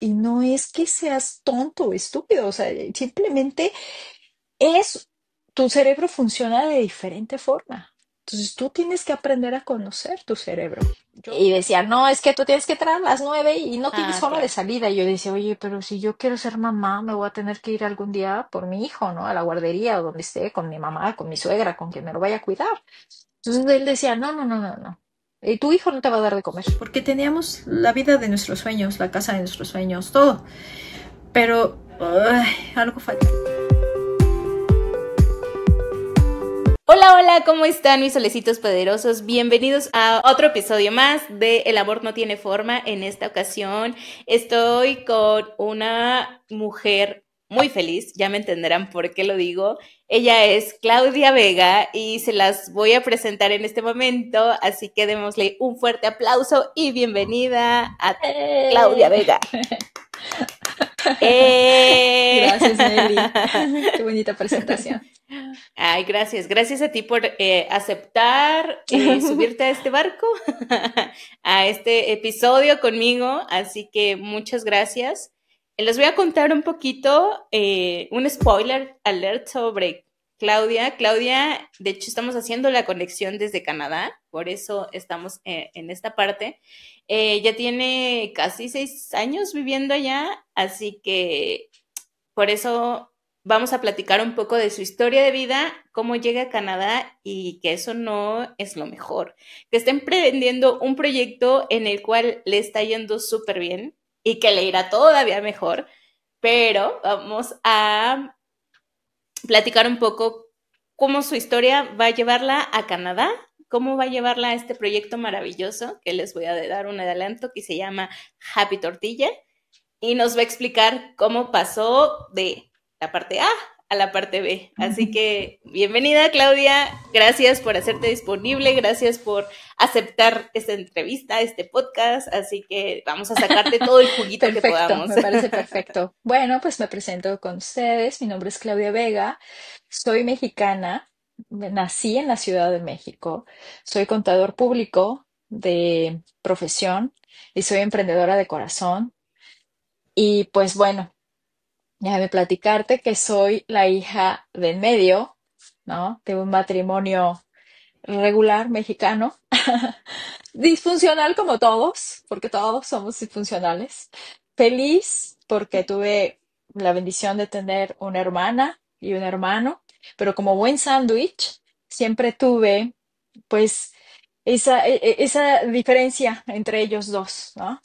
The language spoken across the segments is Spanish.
Y no es que seas tonto o estúpido, o sea, simplemente es, tu cerebro funciona de diferente forma. Entonces tú tienes que aprender a conocer tu cerebro. Y decía, no, es que tú tienes que entrar a las 9 y no tienes Ah, hora de claro. salida. Y yo decía, oye, pero si yo quiero ser mamá, me voy a tener que ir algún día por mi hijo, ¿no? A la guardería o donde esté, con mi mamá, con mi suegra, con quien me lo vaya a cuidar. Entonces él decía, no, no, no, no, no. Y tu hijo no te va a dar de comer. Porque teníamos la vida de nuestros sueños, la casa de nuestros sueños, todo. Pero algo falta. Hola, hola, ¿cómo están mis solecitos poderosos? Bienvenidos a otro episodio más de El amor no tiene forma. En esta ocasión estoy con una mujer muy feliz, ya me entenderán por qué lo digo. Ella es Claudia Vega y se las voy a presentar en este momento, así que démosle un fuerte aplauso y bienvenida a Claudia ¡Eh! Vega. ¡Eh! Gracias, Mary. Qué bonita presentación. Ay, gracias. Gracias a ti por aceptar subirte a este barco, a este episodio conmigo. Así que muchas gracias. Les voy a contar un poquito, un spoiler alert sobre Claudia. Claudia, de hecho, estamos haciendo la conexión desde Canadá, por eso estamos en esta parte. Ya tiene casi 6 años viviendo allá, así que por eso vamos a platicar un poco de su historia de vida, cómo llega a Canadá y que eso no es lo mejor. Que está emprendiendo un proyecto en el cual le está yendo súper bien y que le irá todavía mejor, pero vamos a platicar un poco cómo su historia va a llevarla a Canadá, cómo va a llevarla a este proyecto maravilloso que les voy a dar un adelanto que se llama Happy Tortilla y nos va a explicar cómo pasó de la parte A la parte B. Así que bienvenida Claudia, gracias por hacerte disponible, gracias por aceptar esta entrevista, este podcast, así que vamos a sacarte todo el juguito que Perfecto, podamos. me parece perfecto. Bueno, pues me presento con ustedes. Mi nombre es Claudia Vega. Soy mexicana. Nací en la Ciudad de México. Soy contador público de profesión y soy emprendedora de corazón. Y pues bueno, déjame platicarte que soy la hija del medio, ¿no? De un matrimonio regular mexicano, disfuncional como todos, porque todos somos disfuncionales. Feliz porque tuve la bendición de tener una hermana y un hermano, pero como buen sándwich, siempre tuve pues esa diferencia entre ellos dos, ¿no?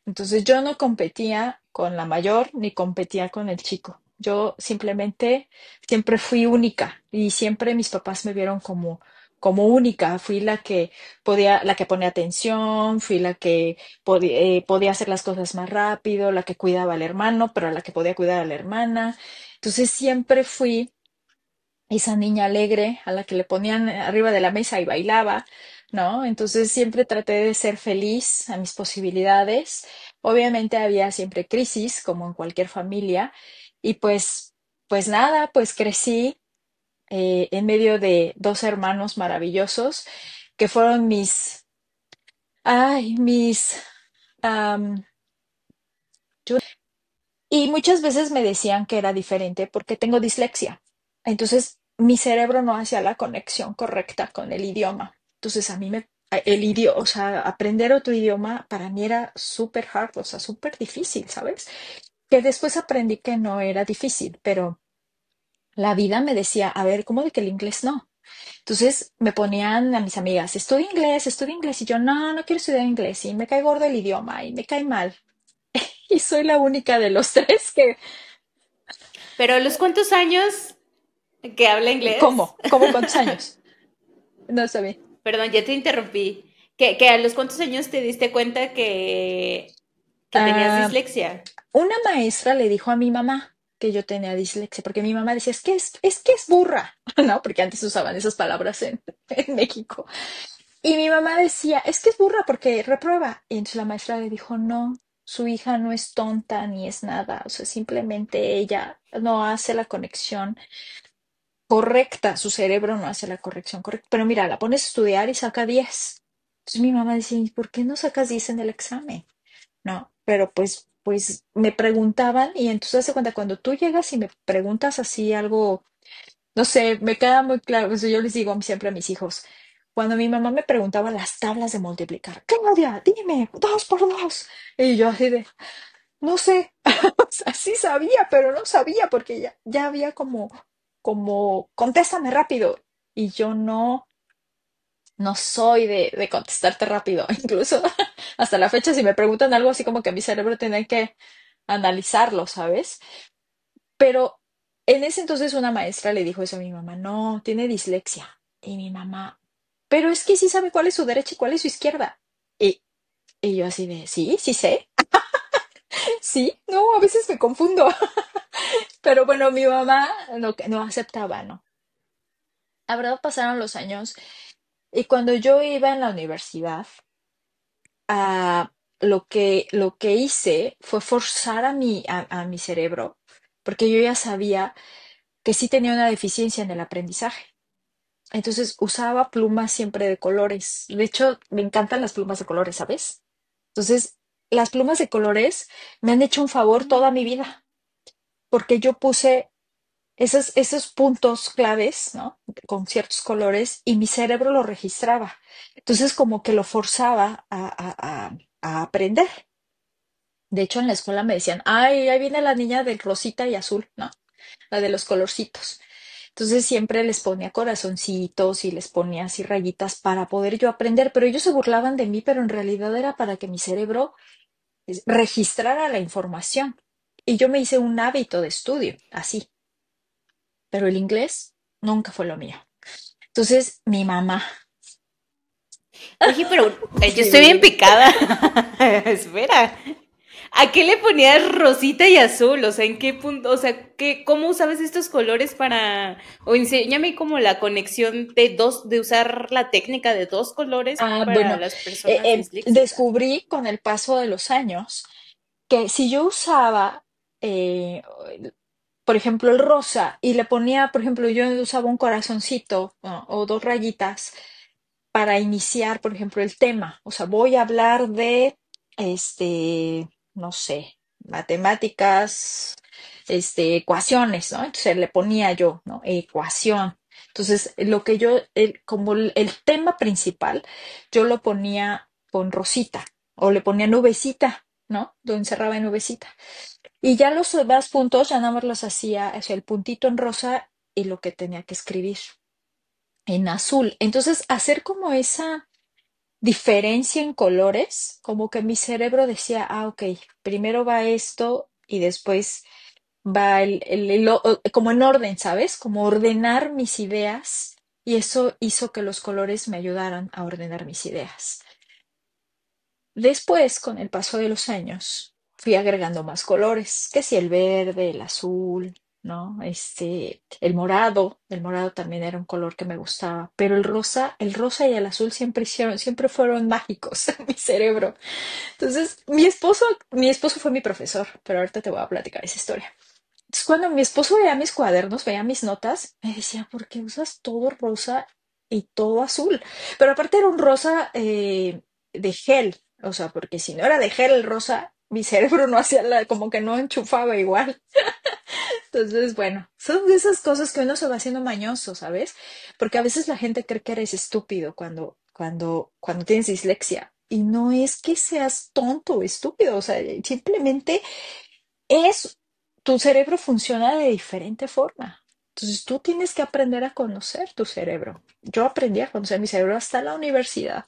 Entonces yo no competía con la mayor ni competía con el chico. Yo simplemente siempre fui única y siempre mis papás me vieron como única. Fui la que podía, la que ponía atención, fui la que podía hacer las cosas más rápido, la que cuidaba al hermano, pero la que podía cuidar a la hermana. Entonces siempre fui esa niña alegre a la que le ponían arriba de la mesa y bailaba, ¿no? Entonces siempre traté de ser feliz a mis posibilidades. Obviamente había siempre crisis, como en cualquier familia, y pues nada, pues crecí en medio de dos hermanos maravillosos que fueron mis, am, y muchas veces me decían que era diferente porque tengo dislexia. Entonces, mi cerebro no hacía la conexión correcta con el idioma. Entonces, el idioma, o sea, aprender otro idioma para mí era súper hard, o sea, súper difícil, ¿sabes? Que después aprendí que no era difícil, pero la vida me decía, a ver, ¿cómo de que el inglés no? Entonces me ponían a mis amigas, estudia inglés, y yo, no, no quiero estudiar inglés, y me cae gordo el idioma, y me cae mal. Y soy la única de los tres que, Pero ¿a los cuántos años que habla inglés? ¿cómo cuántos años? No sabía. Perdón, ya te interrumpí. Que a los cuántos años te diste cuenta que tenías Ah, dislexia. una maestra le dijo a mi mamá que yo tenía dislexia, porque mi mamá decía, es que es burra, ¿no? Porque antes usaban esas palabras en México. Y mi mamá decía, es que es burra porque reprueba. Y entonces la maestra le dijo, no, su hija no es tonta ni es nada, o sea, simplemente ella no hace la conexión correcta, su cerebro no hace la corrección correcta. Pero mira, la pones a estudiar y saca 10. Entonces mi mamá decía, ¿y por qué no sacas 10 en el examen? No, pero pues pues me preguntaban y entonces hace cuenta, cuando tú llegas y me preguntas así algo, no sé, me queda muy claro, pues yo les digo siempre a mis hijos, cuando mi mamá me preguntaba las tablas de multiplicar, Claudia, dime, 2 por 2. Y yo así de, no sé, o sea, sí sabía, pero no sabía porque ya había como, contéstame rápido. Y yo no soy de contestarte rápido. Incluso hasta la fecha, si me preguntan algo así como que mi cerebro tiene que analizarlo, ¿sabes? Pero en ese entonces una maestra le dijo eso a mi mamá, no, tiene dislexia. Y mi mamá, pero es que sí sabe cuál es su derecha y cuál es su izquierda. Y, y yo así de, sí, sí sé. Sí, no, a veces me confundo. Pero bueno, mi mamá no aceptaba, ¿no? La verdad pasaron los años y cuando yo iba en la universidad, ah, lo que hice fue forzar a mi cerebro, porque yo ya sabía que sí tenía una deficiencia en el aprendizaje. Entonces usaba plumas siempre de colores. De hecho, me encantan las plumas de colores, ¿sabes? Entonces, las plumas de colores me han hecho un favor toda mi vida, porque yo puse esos puntos claves, ¿no? Con ciertos colores y mi cerebro lo registraba. Entonces, como que lo forzaba a aprender. De hecho, en la escuela me decían, ay, ahí viene la niña del rosita y azul, ¿no? La de los colorcitos. Entonces siempre les ponía corazoncitos y les ponía así rayitas para poder yo aprender, pero ellos se burlaban de mí, pero en realidad era para que mi cerebro registrara la información. Y yo me hice un hábito de estudio, así, pero el inglés nunca fue lo mío. Entonces, mi mamá, Oye, pero yo estoy dime, bien dime. picada. Espera. ¿A qué le ponías rosita y azul? O sea, ¿en qué punto? O sea, ¿cómo usabas estos colores para... O enséñame como la conexión de usar la técnica de dos colores para Bueno, las personas disléxicas. descubrí con el paso de los años que si yo usaba, eh, por ejemplo, el rosa y le ponía, por ejemplo, yo usaba un corazoncito, ¿no? O dos rayitas para iniciar, por ejemplo, el tema. O sea, voy a hablar de, no sé, matemáticas, ecuaciones, ¿no? Entonces le ponía yo, ¿no? Ecuación. Entonces, lo que yo, como el tema principal, yo lo ponía con rosita o le ponía nubecita, ¿no? Lo encerraba en nubecita. Y ya los demás puntos ya nada más los hacía, o sea, el puntito en rosa y lo que tenía que escribir en azul. Entonces, hacer como esa diferencia en colores, como que mi cerebro decía, ok, primero va esto y después va como en orden, ¿sabes? Como ordenar mis ideas y eso hizo que los colores me ayudaran a ordenar mis ideas. Después, con el paso de los años, fui agregando más colores, que si el verde, el azul, ¿no? El morado también era un color que me gustaba, pero el rosa y el azul siempre fueron mágicos en mi cerebro. Entonces, mi esposo fue mi profesor, pero ahorita te voy a platicar esa historia. Entonces, cuando mi esposo veía mis cuadernos, veía mis notas, me decía, ¿por qué usas todo rosa y todo azul? Pero aparte era un rosa de gel, o sea, porque si no era de gel el rosa, mi cerebro no hacía como que no enchufaba igual. Entonces, bueno, son de esas cosas que uno se va haciendo mañoso, ¿sabes? Porque a veces la gente cree que eres estúpido cuando tienes dislexia. Y no es que seas tonto o estúpido, o sea, simplemente tu cerebro funciona de diferente forma. Entonces tú tienes que aprender a conocer tu cerebro. Yo aprendí a conocer mi cerebro hasta la universidad,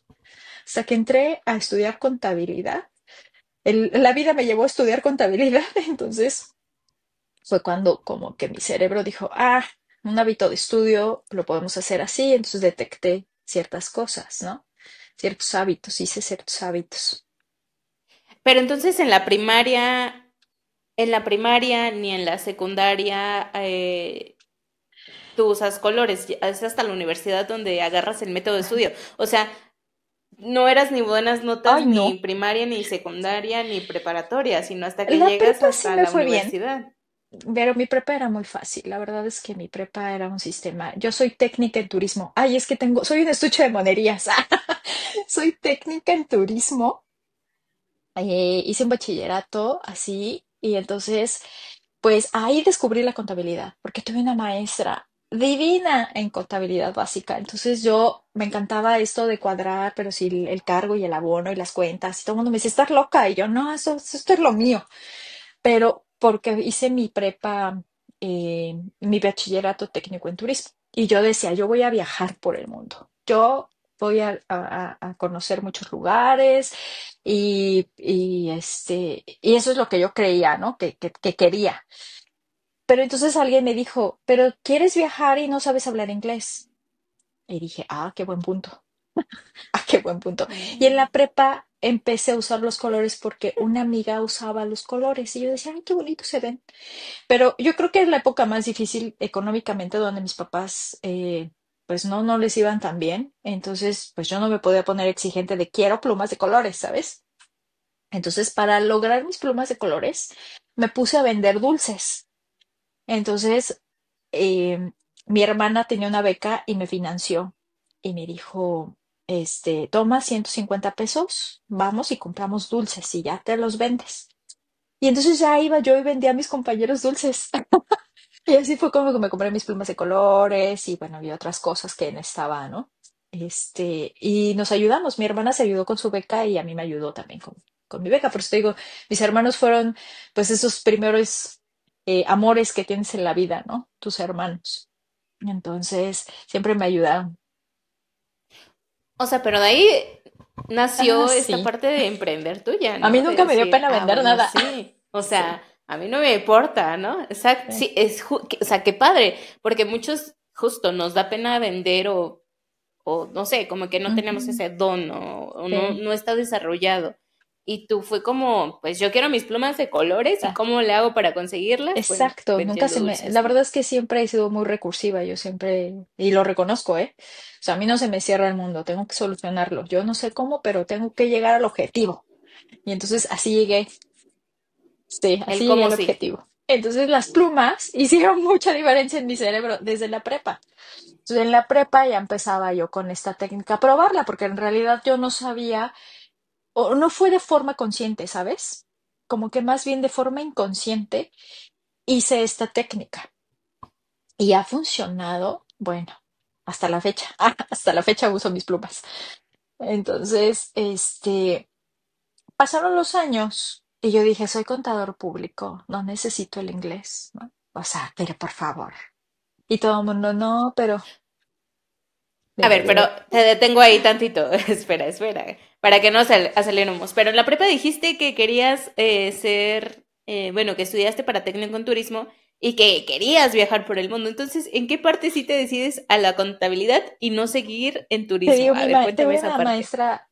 hasta que entré a estudiar contabilidad. La vida me llevó a estudiar contabilidad, entonces fue cuando como que mi cerebro dijo, un hábito de estudio lo podemos hacer así, entonces detecté ciertas cosas, ¿no? Ciertos hábitos, hice ciertos hábitos. Pero entonces en la primaria ni en la secundaria tú usas colores, es hasta la universidad donde agarras el método de estudio. O sea, no eras ni buenas notas Ay, ni no. primaria, ni secundaria, ni preparatoria, sino hasta que La llegas prepa sí hasta me la fue bien. universidad. Pero mi prepa era muy fácil. La verdad es que mi prepa era un sistema. Yo soy técnica en turismo. Ay, es que soy un estuche de monerías. Soy técnica en turismo. hice un bachillerato así y entonces, pues ahí descubrí la contabilidad, porque tuve una maestra divina en contabilidad básica. Entonces yo me encantaba esto de cuadrar, pero sí el cargo y el abono y las cuentas. Y todo el mundo me decía, estás loca. Y yo, no, esto es lo mío. Pero porque hice mi prepa, mi bachillerato técnico en turismo. Y yo decía, yo voy a viajar por el mundo. Yo voy a conocer muchos lugares y eso es lo que yo creía, ¿no? Que quería. Pero entonces alguien me dijo, pero ¿quieres viajar y no sabes hablar inglés? Y dije, ah, qué buen punto. Ah, qué buen punto. Y en la Mm. prepa empecé a usar los colores porque una amiga usaba los colores y yo decía, ay, qué bonitos se ven. Pero yo creo que es la época más difícil económicamente donde mis papás, pues no les iban tan bien. Entonces, pues yo no me podía poner exigente de quiero plumas de colores, ¿sabes? Entonces, para lograr mis plumas de colores, me puse a vender dulces. Entonces, mi hermana tenía una beca y me financió y me dijo, toma 150 pesos, vamos y compramos dulces y ya te los vendes. Y entonces ya iba yo y vendía a mis compañeros dulces. Y así fue como que me compré mis plumas de colores y bueno, había otras cosas que necesitaba, ¿no? Y nos ayudamos. Mi hermana se ayudó con su beca y a mí me ayudó también con mi beca. Por eso te digo, mis hermanos fueron pues esos primeros amores que tienes en la vida, ¿no? Tus hermanos. Entonces, siempre me ayudaron. O sea, pero de ahí Ah, nació esta sí. parte de emprender tuya, A mí ¿no? De nunca me dio decir, pena ah, vender bueno, nada. sí. O Sí, sea, a mí no me importa, ¿no? Exacto, sí. sí, o sea, qué padre, porque muchos justo nos da pena vender o no sé, como que no tenemos Ujú, ese don o no, sí. no está desarrollado. Y tú fue como, pues yo quiero mis plumas de colores y Ah, cómo le hago para conseguirlas, pues exacto, nunca vendiendo se me, la dulces, ¿no? verdad es que siempre he sido muy recursiva, yo siempre, y lo reconozco, ¿eh? O sea, a mí no se me cierra el mundo, tengo que solucionarlo. Yo no sé cómo, pero tengo que llegar al objetivo. Y entonces así llegué, sí, El así llegué cómo al sí. objetivo. Entonces las plumas hicieron mucha diferencia en mi cerebro desde la prepa. Entonces en la prepa ya empezaba yo con esta técnica a probarla, porque en realidad yo no sabía, o no fue de forma consciente, ¿sabes? Como que más bien de forma inconsciente hice esta técnica. Y ha funcionado, bueno, hasta la fecha. Hasta la fecha uso mis plumas. Entonces, pasaron los años y yo dije, soy contador público, no necesito el inglés, ¿no? O sea, pero por favor. Y todo el mundo, no, pero A dime, ver, pero dime. te detengo ahí tantito. Espera, para que no aceleremos. Pero en la prepa dijiste que querías ser, bueno, que estudiaste para técnico en turismo y que querías viajar por el mundo. Entonces, ¿en qué parte sí te decides a la contabilidad y no seguir en Te turismo? digo, A ver, te cuéntame voy esa una parte. maestra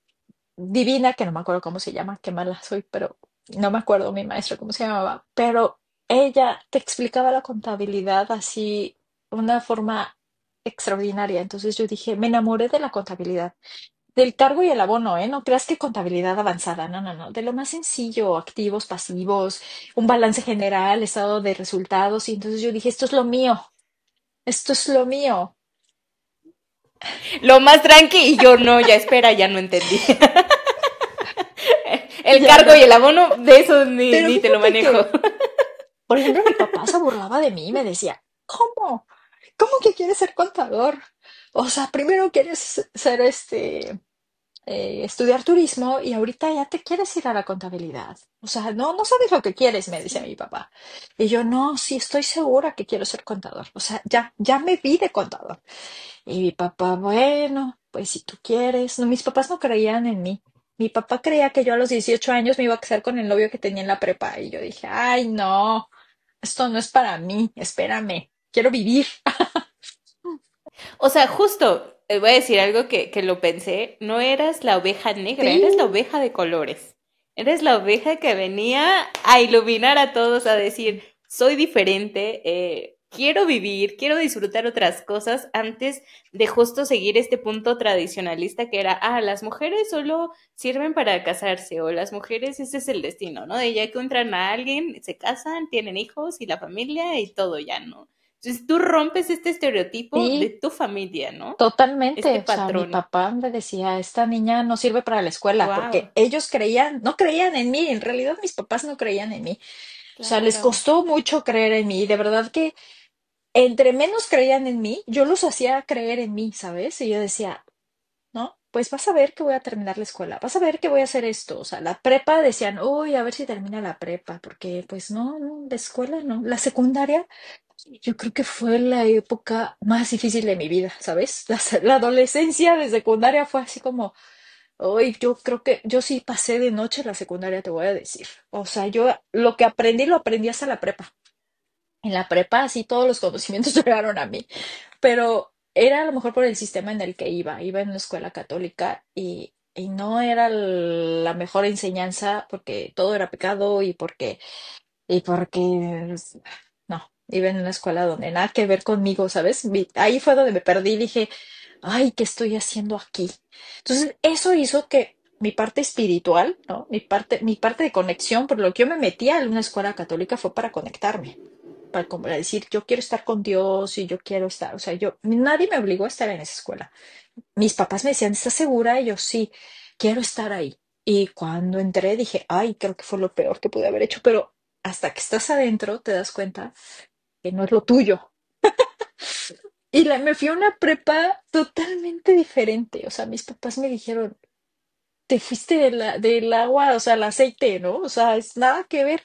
divina, que no me acuerdo cómo se llama, qué mala soy, pero no me acuerdo mi maestra cómo se llamaba, pero ella te explicaba la contabilidad así, una forma extraordinaria. Entonces yo dije, me enamoré de la contabilidad, del cargo y el abono, ¿eh? No creas que contabilidad avanzada, no, no, no, de lo más sencillo, activos, pasivos, un balance general, estado de resultados. Y entonces yo dije, esto es lo mío, esto es lo mío. Lo más tranqui y yo no, ya espera, ya no entendí. Y El ya cargo no. y el abono, de eso Pero ni te lo fíjate manejo. que por ejemplo, mi papá se burlaba de mí y me decía, ¿cómo? ¿Cómo que quieres ser contador? O sea, primero quieres ser estudiar turismo y ahorita ya te quieres ir a la contabilidad. O sea, no sabes lo que quieres, me decía Sí. mi papá. Y yo, no, sí estoy segura que quiero ser contador. O sea, ya me vi de contador. Y mi papá, bueno, pues si tú quieres. No, mis papás no creían en mí. Mi papá creía que yo a los 18 años me iba a casar con el novio que tenía en la prepa. Y yo dije, ay, no. Esto no es para mí, espérame, quiero vivir. O sea, justo, voy a decir algo que lo pensé, no eras la oveja negra, eres la Sí, oveja de colores. Eres la oveja que venía a iluminar a todos, a decir, soy diferente, quiero vivir, quiero disfrutar otras cosas antes de justo seguir este punto tradicionalista que era, ah, las mujeres solo sirven para casarse o las mujeres ese es el destino, ¿no? De ya que encuentran a alguien, se casan, tienen hijos y la familia y todo ya, ¿no? Entonces tú rompes este estereotipo de Sí, tu familia, ¿no? Este totalmente. O sea, mi patrón. papá me decía, esta niña no sirve para la escuela, porque Wow, ellos creían, no creían en mí, en realidad mis papás no creían en mí. O sea, les claro. costó mucho creer en mí, de verdad que entre menos creían en mí, yo los hacía creer en mí, ¿sabes? Y yo decía, ¿no? Pues vas a ver que voy a terminar la escuela, vas a ver que voy a hacer esto. O sea, la prepa decían, uy, a ver si termina la prepa, porque pues no, no, la escuela no. La secundaria, yo creo que fue la época más difícil de mi vida, ¿sabes? La adolescencia de secundaria fue así como, uy, yo creo que yo sí pasé de noche la secundaria, te voy a decir. O sea, yo lo aprendí hasta la prepa. En la prepa, sí, todos los conocimientos llegaron a mí, pero era a lo mejor por el sistema en el que iba. Iba en una escuela católica y no era la mejor enseñanza porque todo era pecado y porque, no, iba en una escuela donde nada que ver conmigo, ¿sabes? Ahí fue donde me perdí y dije, ay, ¿qué estoy haciendo aquí? Entonces, eso hizo que mi parte espiritual, ¿no? Mi parte de conexión, por lo que yo me metía en una escuela católica fue para conectarme, para como para decir, yo quiero estar con Dios y yo quiero estar, o sea, nadie me obligó a estar en esa escuela. Mis papás me decían, ¿estás segura? Y yo, sí, quiero estar ahí. Y cuando entré dije, ay, creo que fue lo peor que pude haber hecho, pero hasta que estás adentro te das cuenta que no es lo tuyo. Y me fui a una prepa totalmente diferente. O sea, mis papás me dijeron, te fuiste del agua, o sea, al aceite, ¿no? O sea, es nada que ver.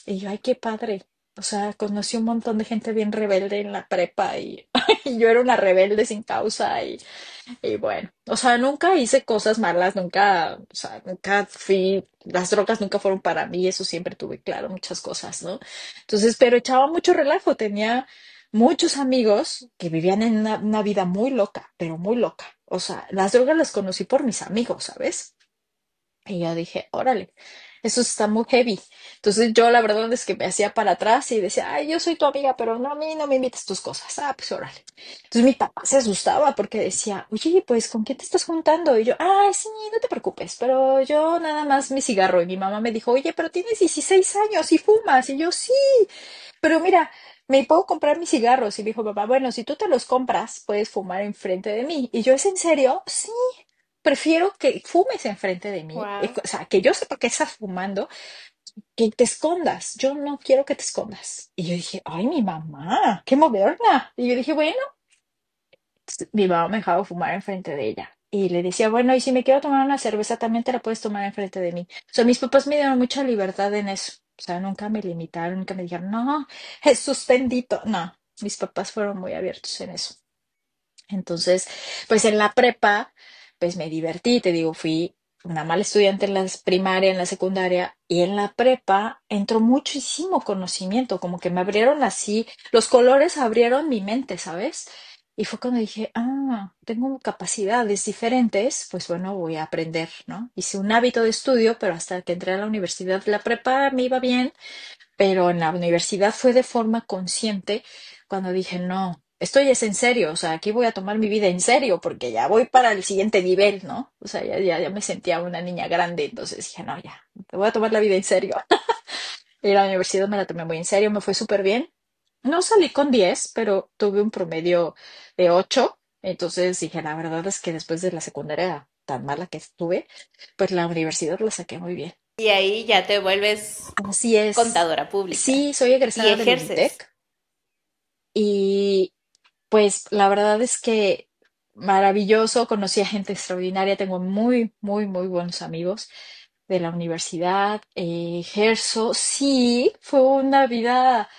Y yo, ay, qué padre. O sea, conocí un montón de gente bien rebelde en la prepa y, y yo era una rebelde sin causa y bueno, o sea, nunca hice cosas malas, nunca, o sea, nunca fui, las drogas nunca fueron para mí, eso siempre tuve claro, muchas cosas, ¿no? Entonces, pero echaba mucho relajo, tenía muchos amigos que vivían en una vida muy loca, pero muy loca. O sea, las drogas las conocí por mis amigos, ¿sabes? Y yo dije, órale, eso está muy heavy. Entonces yo la verdad es que me hacía para atrás y decía, ay, yo soy tu amiga, pero no a mí no me invites tus cosas. Ah, pues órale. Entonces mi papá se asustaba porque decía, oye, pues ¿con quién te estás juntando? Y yo, ay, sí, no te preocupes, pero yo nada más mi cigarro. Y mi mamá me dijo, oye, pero tienes 16 años y fumas. Y yo, sí, pero mira, me puedo comprar mis cigarros. Y me dijo, papá, bueno, si tú te los compras, puedes fumar enfrente de mí. Y yo, ¿es en serio? Sí, prefiero que fumes enfrente de mí, Wow. o sea, que yo sepa que estás fumando, que te escondas. Yo no quiero que te escondas. Y yo dije, ay, mi mamá, qué moderna. Y yo dije, bueno, mi mamá me dejaba fumar enfrente de ella. Y le decía, bueno, y si me quiero tomar una cerveza, también te la puedes tomar enfrente de mí. O sea, mis papás me dieron mucha libertad en eso. O sea, nunca me limitaron, nunca me dijeron, no, Jesús bendito. No, mis papás fueron muy abiertos en eso. Entonces, pues en la prepa, pues me divertí, te digo, fui una mala estudiante en la primaria, en la secundaria, y en la prepa entró muchísimo conocimiento, como que me abrieron así, los colores abrieron mi mente, ¿sabes? Y fue cuando dije, ah, tengo capacidades diferentes, pues bueno, voy a aprender, ¿no? Hice un hábito de estudio, pero hasta que entré a la universidad, la prepa me iba bien, pero en la universidad fue de forma consciente cuando dije, no, esto ya es en serio, o sea, aquí voy a tomar mi vida en serio porque ya voy para el siguiente nivel, ¿no? O sea, ya me sentía una niña grande, entonces dije, no, ya, te voy a tomar la vida en serio. Y la universidad me la tomé muy en serio, me fue súper bien. No salí con 10 pero tuve un promedio de 8. Entonces dije, la verdad es que después de la secundaria tan mala que estuve, pues la universidad la saqué muy bien. Y ahí ya te vuelves Así es. contadora pública Sí, soy y egresada del ejerces. Unitec y pues la verdad es que maravilloso, conocí a gente extraordinaria, tengo muy, muy, muy buenos amigos de la universidad, ejerzo, sí, fue una vida,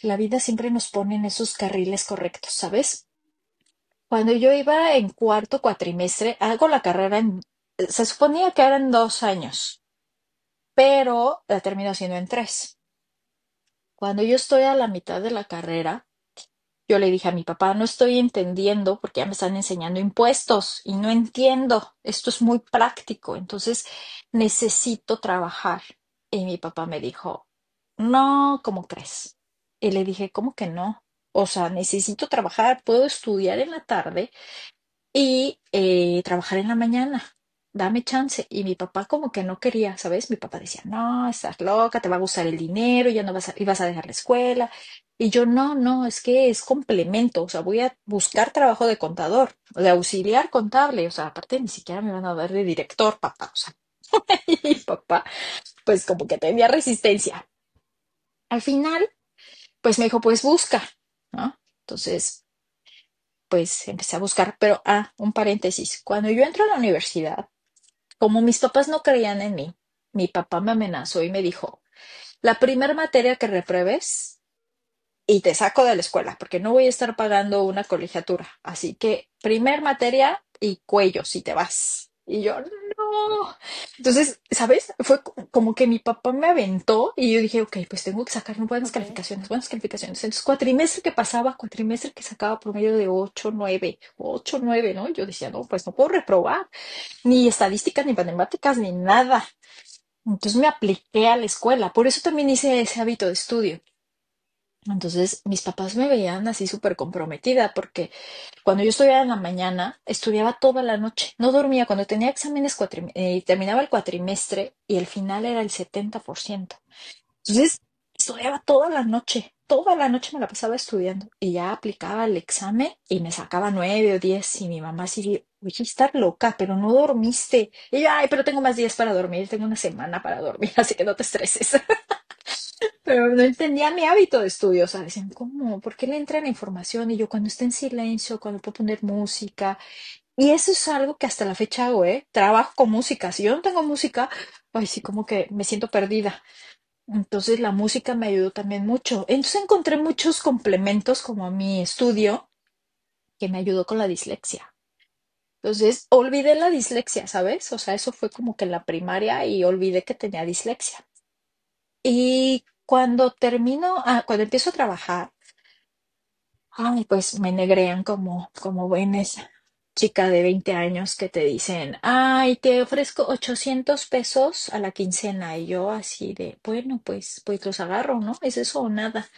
la vida siempre nos pone en esos carriles correctos, ¿sabes? Cuando yo iba en cuarto cuatrimestre, hago la carrera se suponía que eran 2 años, pero la termino haciendo en 3. Cuando yo estoy a la mitad de la carrera, yo le dije a mi papá, no estoy entendiendo porque ya me están enseñando impuestos y no entiendo. Esto es muy práctico, entonces necesito trabajar. Y mi papá me dijo, no, ¿cómo crees? Y le dije, ¿cómo que no? O sea, necesito trabajar, puedo estudiar en la tarde y trabajar en la mañana. dame chance. Y mi papá como que no quería, ¿sabes? Mi papá decía, no, estás loca, te va a gustar el dinero, ya no vas a, y vas a dejar la escuela. Y yo, no, no, es que es complemento, o sea, voy a buscar trabajo de contador, de auxiliar contable, o sea, aparte ni siquiera me van a dar de director, papá, o sea, y mi papá, pues como que tenía resistencia. Al final, pues me dijo, pues busca, ¿no? Entonces, pues empecé a buscar, pero, un paréntesis, cuando yo entro a la universidad, como mis papás no creían en mí, mi papá me amenazó y me dijo, la primera materia que repruebes y te saco de la escuela, porque no voy a estar pagando una colegiatura. Así que primer materia y cuello si te vas. Y yo, no. Entonces, ¿sabes? Fue como que mi papá me aventó y yo dije, ok, pues tengo que sacar buenas Ok. calificaciones, buenas calificaciones. Entonces, cuatrimestre que pasaba, cuatrimestre que sacaba promedio de 8, 9, ¿no? Yo decía, no, pues no puedo reprobar, ni estadísticas, ni matemáticas, ni nada. Entonces me apliqué a la escuela. Por eso también hice ese hábito de estudio. Entonces, mis papás me veían así súper comprometida porque cuando yo estudiaba en la mañana, estudiaba toda la noche, no dormía. Cuando tenía exámenes, terminaba el cuatrimestre y el final era el 70%. Entonces, estudiaba toda la noche me la pasaba estudiando y ya aplicaba el examen y me sacaba 9 o 10 y mi mamá así, de, oye, estás loca, pero no dormiste. Y yo, ay, pero tengo más días para dormir, tengo una semana para dormir, así que no te estreses. Pero no entendía mi hábito de estudio, o sea, decían, ¿cómo? ¿Por qué le entra la información? Y yo cuando está en silencio, cuando puedo poner música. Y eso es algo que hasta la fecha hago, ¿eh? Trabajo con música. Si yo no tengo música, ay, sí, como que me siento perdida. Entonces la música me ayudó también mucho. Entonces encontré muchos complementos como a mi estudio que me ayudó con la dislexia. Entonces olvidé la dislexia, ¿sabes? O sea, eso fue como que en la primaria y olvidé que tenía dislexia. Y cuando empiezo a trabajar, ay, pues me negrean como buenas chica de 20 años que te dicen, ay, te ofrezco 800 pesos a la quincena. Y yo así de, bueno, pues los agarro, ¿no? ¿Es eso o nada?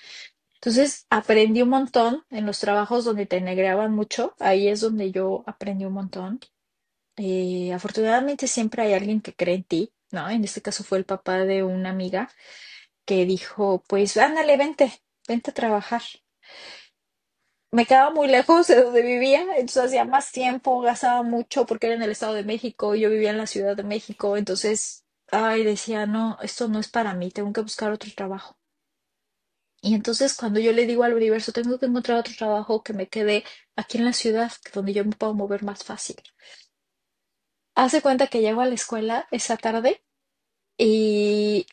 Entonces aprendí un montón en los trabajos donde te negreaban mucho. Ahí es donde yo aprendí un montón. Afortunadamente siempre hay alguien que cree en ti, ¿no? En este caso fue el papá de una amiga que dijo, pues ándale, vente a trabajar. Me quedaba muy lejos de donde vivía, entonces hacía más tiempo, gastaba mucho porque era en el Estado de México, y yo vivía en la Ciudad de México, entonces, ay, decía, no, esto no es para mí, tengo que buscar otro trabajo. Y entonces cuando yo le digo al universo, tengo que encontrar otro trabajo que me quede aquí en la ciudad, donde yo me puedo mover más fácil. Hace cuenta que llego a la escuela esa tarde y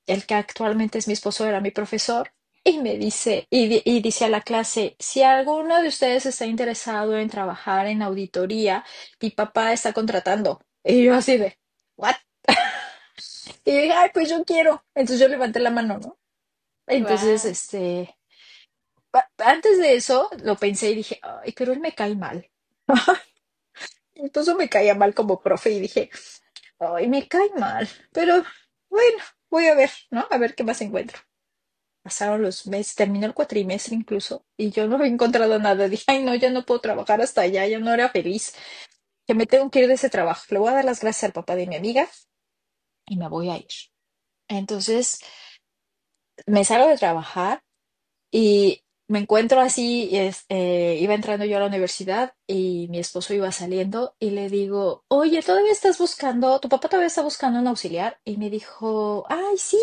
el que actualmente es mi esposo era mi profesor, y me dice, y dice a la clase, si alguno de ustedes está interesado en trabajar en auditoría, mi papá está contratando. Y yo así de, ¿what? Y yo dije, ay, pues yo quiero. Entonces yo levanté la mano, ¿no? Entonces, Wow. antes de eso lo pensé y dije, ay, pero él me cae mal. Entonces me caía mal como profe y dije, ay, me cae mal, pero bueno, voy a ver, ¿no? A ver qué más encuentro. Pasaron los meses, terminó el cuatrimestre incluso, y yo no había encontrado nada. Dije, ay, no, ya no puedo trabajar hasta allá, ya no era feliz, que me tengo que ir de ese trabajo. Le voy a dar las gracias al papá de mi amiga y me voy a ir. Entonces, me salgo de trabajar y me encuentro así, iba entrando yo a la universidad y mi esposo iba saliendo y le digo, oye, ¿todavía estás buscando, tu papá todavía está buscando un auxiliar? Y me dijo, ay, sí.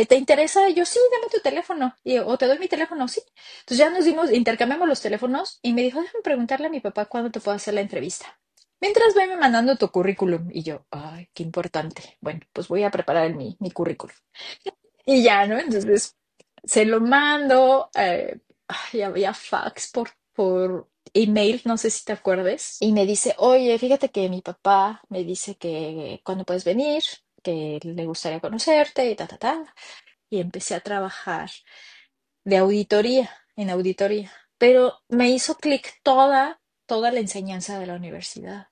¿Te interesa? Yo sí, dame tu teléfono. O te doy mi teléfono, sí. Entonces ya nos dimos, intercambiamos los teléfonos y me dijo, déjame preguntarle a mi papá cuándo te puedo hacer la entrevista. Mientras veme mandando tu currículum. Y yo, ay, qué importante. Bueno, pues voy a preparar mi currículum. Y ya, ¿no? Entonces se lo mando. Ay, había fax por email, no sé si te acuerdes. Y me dice, oye, fíjate que mi papá me dice que cuándo puedes venir, que le gustaría conocerte y ta, ta, ta, y empecé a trabajar de auditoría, en auditoría. Pero me hizo clic toda la enseñanza de la universidad.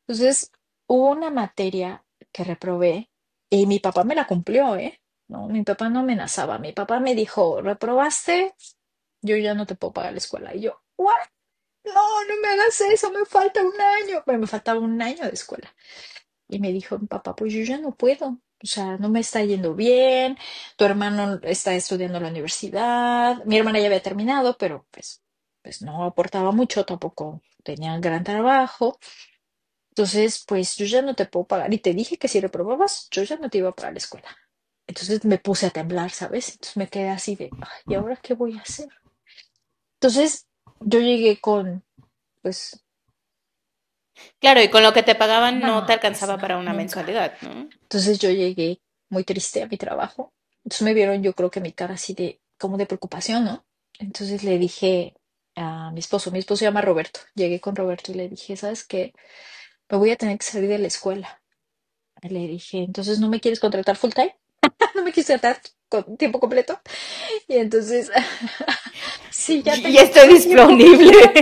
Entonces, hubo una materia que reprobé y mi papá me la cumplió, ¿eh? No, mi papá no amenazaba. Mi papá me dijo, ¿reprobaste? Yo ya no te puedo pagar la escuela. Y yo, ¿what? no, no me hagas eso, me falta un año. Bueno, me faltaba un año de escuela. Y me dijo mi papá, pues yo ya no puedo. O sea, no me está yendo bien, tu hermano está estudiando en la universidad, mi hermana ya había terminado, pero pues no aportaba mucho, tampoco tenía gran trabajo. Entonces, pues yo ya no te puedo pagar. Y te dije que si reprobabas, yo ya no te iba a pagar la escuela. Entonces me puse a temblar, ¿sabes? Entonces me quedé así de, "Ay, ¿y ahora qué voy a hacer?" Entonces yo llegué con, pues, Claro, y con lo que te pagaban no te no, pues alcanzaba no, para una nunca. mensualidad, ¿no? Entonces yo llegué muy triste a mi trabajo. Entonces me vieron, yo creo que mi cara así de, como de preocupación, ¿no? Entonces le dije a mi esposo se llama Roberto. Llegué con Roberto y le dije, ¿sabes qué? Me voy a tener que salir de la escuela. Y le dije, entonces no me quieres contratar full time, no me quieres contratar con tiempo completo. Y entonces, sí, ya Ya tengo estoy todo el tiempo que disponible. quieras.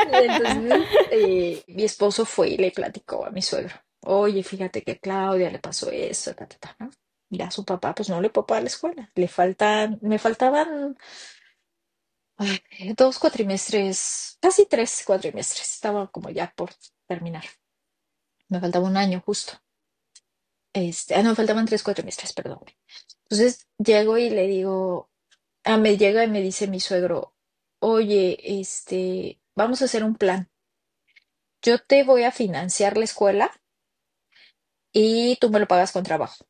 Y entonces mi esposo fue y le platicó a mi suegro. Oye, fíjate que a Claudia le pasó eso, ta, ta, ta, ¿no? Ya su papá, pues no le puedo pagar la escuela. Me faltaban dos cuatrimestres, casi tres cuatrimestres. Estaba como ya por terminar. Me faltaba un año justo. No, me faltaban tres cuatrimestres, perdón. Entonces llego y le digo, me llega y me dice mi suegro, oye, vamos a hacer un plan. Yo te voy a financiar la escuela y tú me lo pagas con trabajo.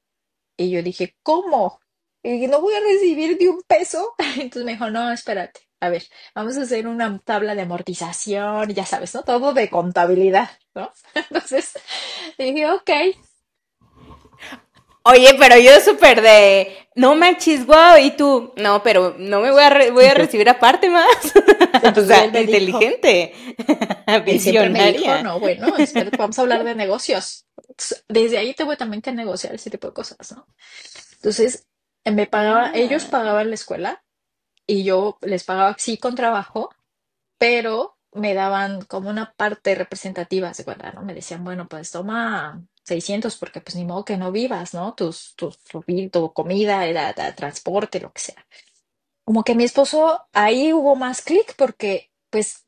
Y yo dije, ¿cómo? Y no voy a recibir ni un peso. Entonces me dijo, no, espérate. A ver, vamos a hacer una tabla de amortización, ya sabes, ¿no? Todo de contabilidad, ¿no? Entonces dije, ok. Oye, pero yo súper de, no manches, guau, y tú, no, pero no me voy Y a yo, recibir aparte más. O entonces sea, él me dijo, inteligente, él siempre me dijo, visionaria. no, bueno, espérate, vamos a hablar de negocios. Entonces, desde ahí te voy también que negociar ese tipo de cosas, ¿no? Entonces, ellos Ah. pagaban la escuela y yo les pagaba sí con trabajo, pero me daban como una parte representativa, ¿se acuerdan? ¿No? Me decían, bueno, pues toma 600 porque pues ni modo que no vivas, ¿no? Tu comida, transporte, lo que sea. Como que mi esposo, ahí hubo más clic porque pues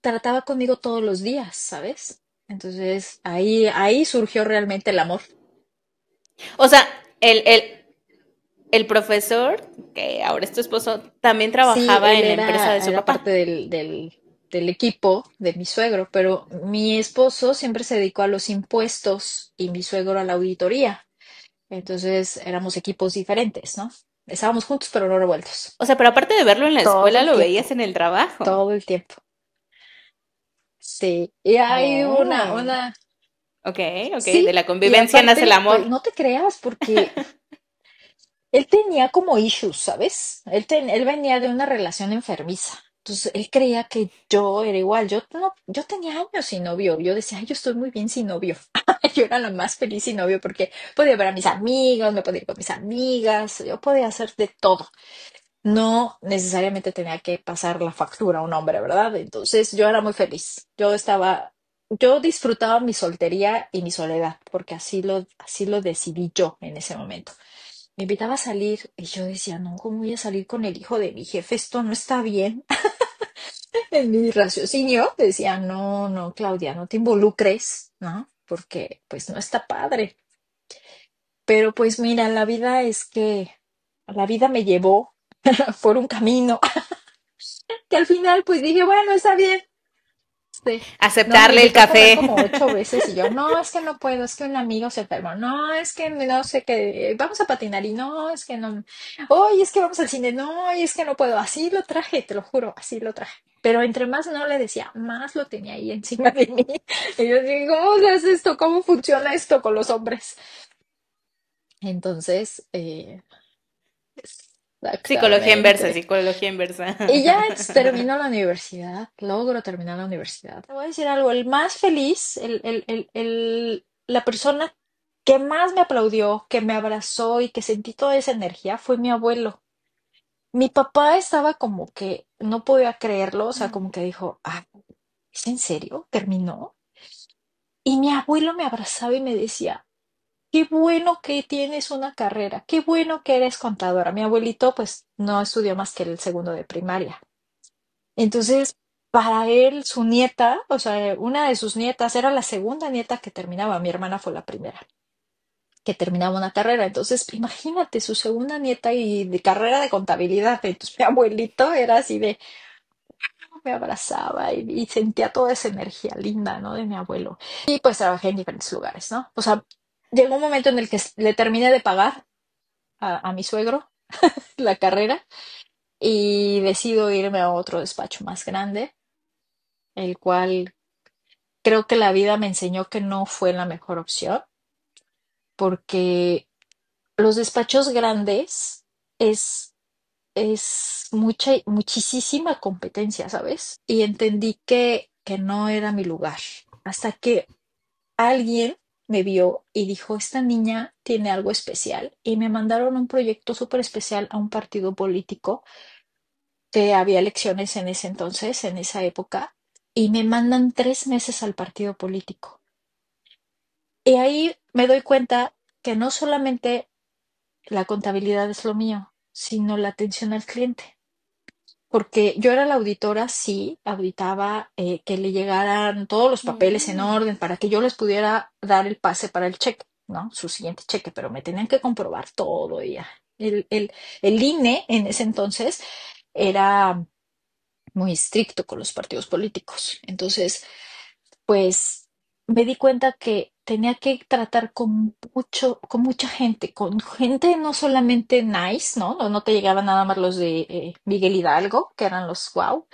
trataba conmigo todos los días, ¿sabes? Entonces ahí surgió realmente el amor. O sea, el, el, el profesor, que ahora es tu esposo, también Sí, trabajaba él en la empresa de su era parte papá. del equipo de mi suegro, pero mi esposo siempre se dedicó a los impuestos y mi suegro a la auditoría. Entonces éramos equipos diferentes, ¿no? Estábamos juntos, pero no revueltos. O sea, pero aparte de verlo en la Todo escuela, el lo tiempo, veías en el trabajo. todo el tiempo. Sí, y hay Oh, ok, ok, de sí, la y convivencia nace el aparte, amor. pues no te creas, porque él tenía como issues, ¿sabes? Él venía de una relación enfermiza. Entonces, él creía que yo era igual. Yo no, yo tenía años sin novio. Yo decía, "Ay, yo estoy muy bien sin novio." Yo era la más feliz sin novio porque podía ver a mis amigos, me podía ir con mis amigas, yo podía hacer de todo. No necesariamente tenía que pasar la factura a un hombre, ¿verdad? Entonces, yo era muy feliz. Yo disfrutaba mi soltería y mi soledad, porque así lo decidí yo en ese momento. Me invitaba a salir y yo decía, no, ¿cómo voy a salir con el hijo de mi jefe? Esto no está bien. En mi raciocinio decía, no, no, Claudia, no te involucres, ¿no? Porque pues no está padre. Pero pues mira, la vida me llevó por un camino que al final pues dije, bueno, está bien. No, me Aceptarle el invitó a comer café. como ocho veces y yo, no, es que no puedo, es que un amigo se enfermó, no, es que no sé qué, vamos a patinar y no, es que no, oye, es que vamos al cine, no, y es que no puedo, así lo traje, te lo juro, así lo traje. Pero entre más no le decía, más lo tenía ahí encima de mí. Y yo dije, ¿cómo es esto? ¿Cómo funciona esto con los hombres? Entonces, Psicología inversa, exactamente. psicología inversa. Y ya termino la universidad, logro terminar la universidad. Te voy a decir algo, el más feliz, la persona que más me aplaudió, que me abrazó y que sentí toda esa energía fue mi abuelo. Mi papá estaba como que no podía creerlo, o sea, como que dijo, ¿es en serio? ¿Terminó? Y mi abuelo me abrazaba y me decía, qué bueno que tienes una carrera, qué bueno que eres contadora. Mi abuelito pues no estudió más que el segundo de primaria. Entonces, para él, su nieta, o sea, una de sus nietas era la segunda nieta que terminaba, mi hermana fue la primera que terminaba una carrera. Entonces, imagínate su segunda nieta y de carrera de contabilidad. Entonces, mi abuelito era así de, me abrazaba y sentía toda esa energía linda, ¿no? De mi abuelo. Y pues trabajé en diferentes lugares, ¿no? O sea, llegó un momento en el que le terminé de pagar a mi suegro la carrera y decido irme a otro despacho más grande, el cual creo que la vida me enseñó que no fue la mejor opción, porque los despachos grandes es muchísima competencia, ¿sabes? Y entendí que no era mi lugar. Hasta que alguien me vio y dijo, esta niña tiene algo especial. Y me mandaron un proyecto súper especial a un partido político que había elecciones en ese entonces, en esa época, y me mandan 3 meses al partido político. Y ahí me doy cuenta que no solamente la contabilidad es lo mío, sino la atención al cliente. Porque yo era la auditora, sí, auditaba que le llegaran todos los papeles en Mm. orden para que yo les pudiera dar el pase para el cheque, ¿no? Su siguiente cheque, pero me tenían que comprobar todo y ya. El INE en ese entonces era muy estricto con los partidos políticos. Entonces, pues me di cuenta que tenía que tratar con mucha gente, con gente no solamente nice, ¿no? No te llegaban nada más los de Miguel Hidalgo, que eran los wow,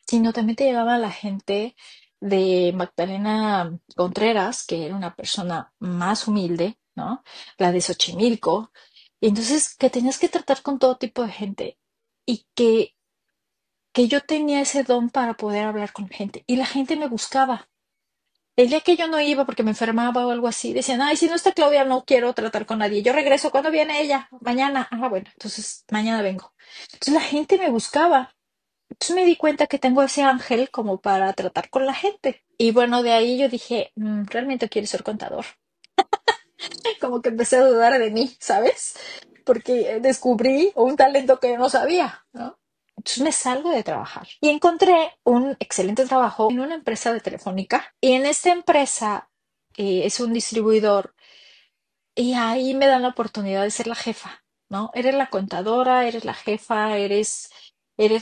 sino también te llegaba la gente de Magdalena Contreras, que era una persona más humilde, ¿no? La de Xochimilco. Y entonces que tenías que tratar con todo tipo de gente y que yo tenía ese don para poder hablar con gente y la gente me buscaba. El día que yo no iba porque me enfermaba o algo así, decían, ay, si no está Claudia, no quiero tratar con nadie. Yo regreso, ¿cuándo viene ella? Mañana. Ah, bueno, entonces mañana vengo. Entonces la gente me buscaba. Entonces me di cuenta que tengo ese ángel como para tratar con la gente. Y bueno, de ahí yo dije, realmente quiero ser contador. Como que empecé a dudar de mí, ¿sabes? Porque descubrí un talento que yo no sabía, ¿no? Entonces me salgo de trabajar y encontré un excelente trabajo en una empresa de telefónica y en esta empresa es un distribuidor y ahí me dan la oportunidad de ser la jefa, ¿no? Eres la contadora, eres la jefa, eres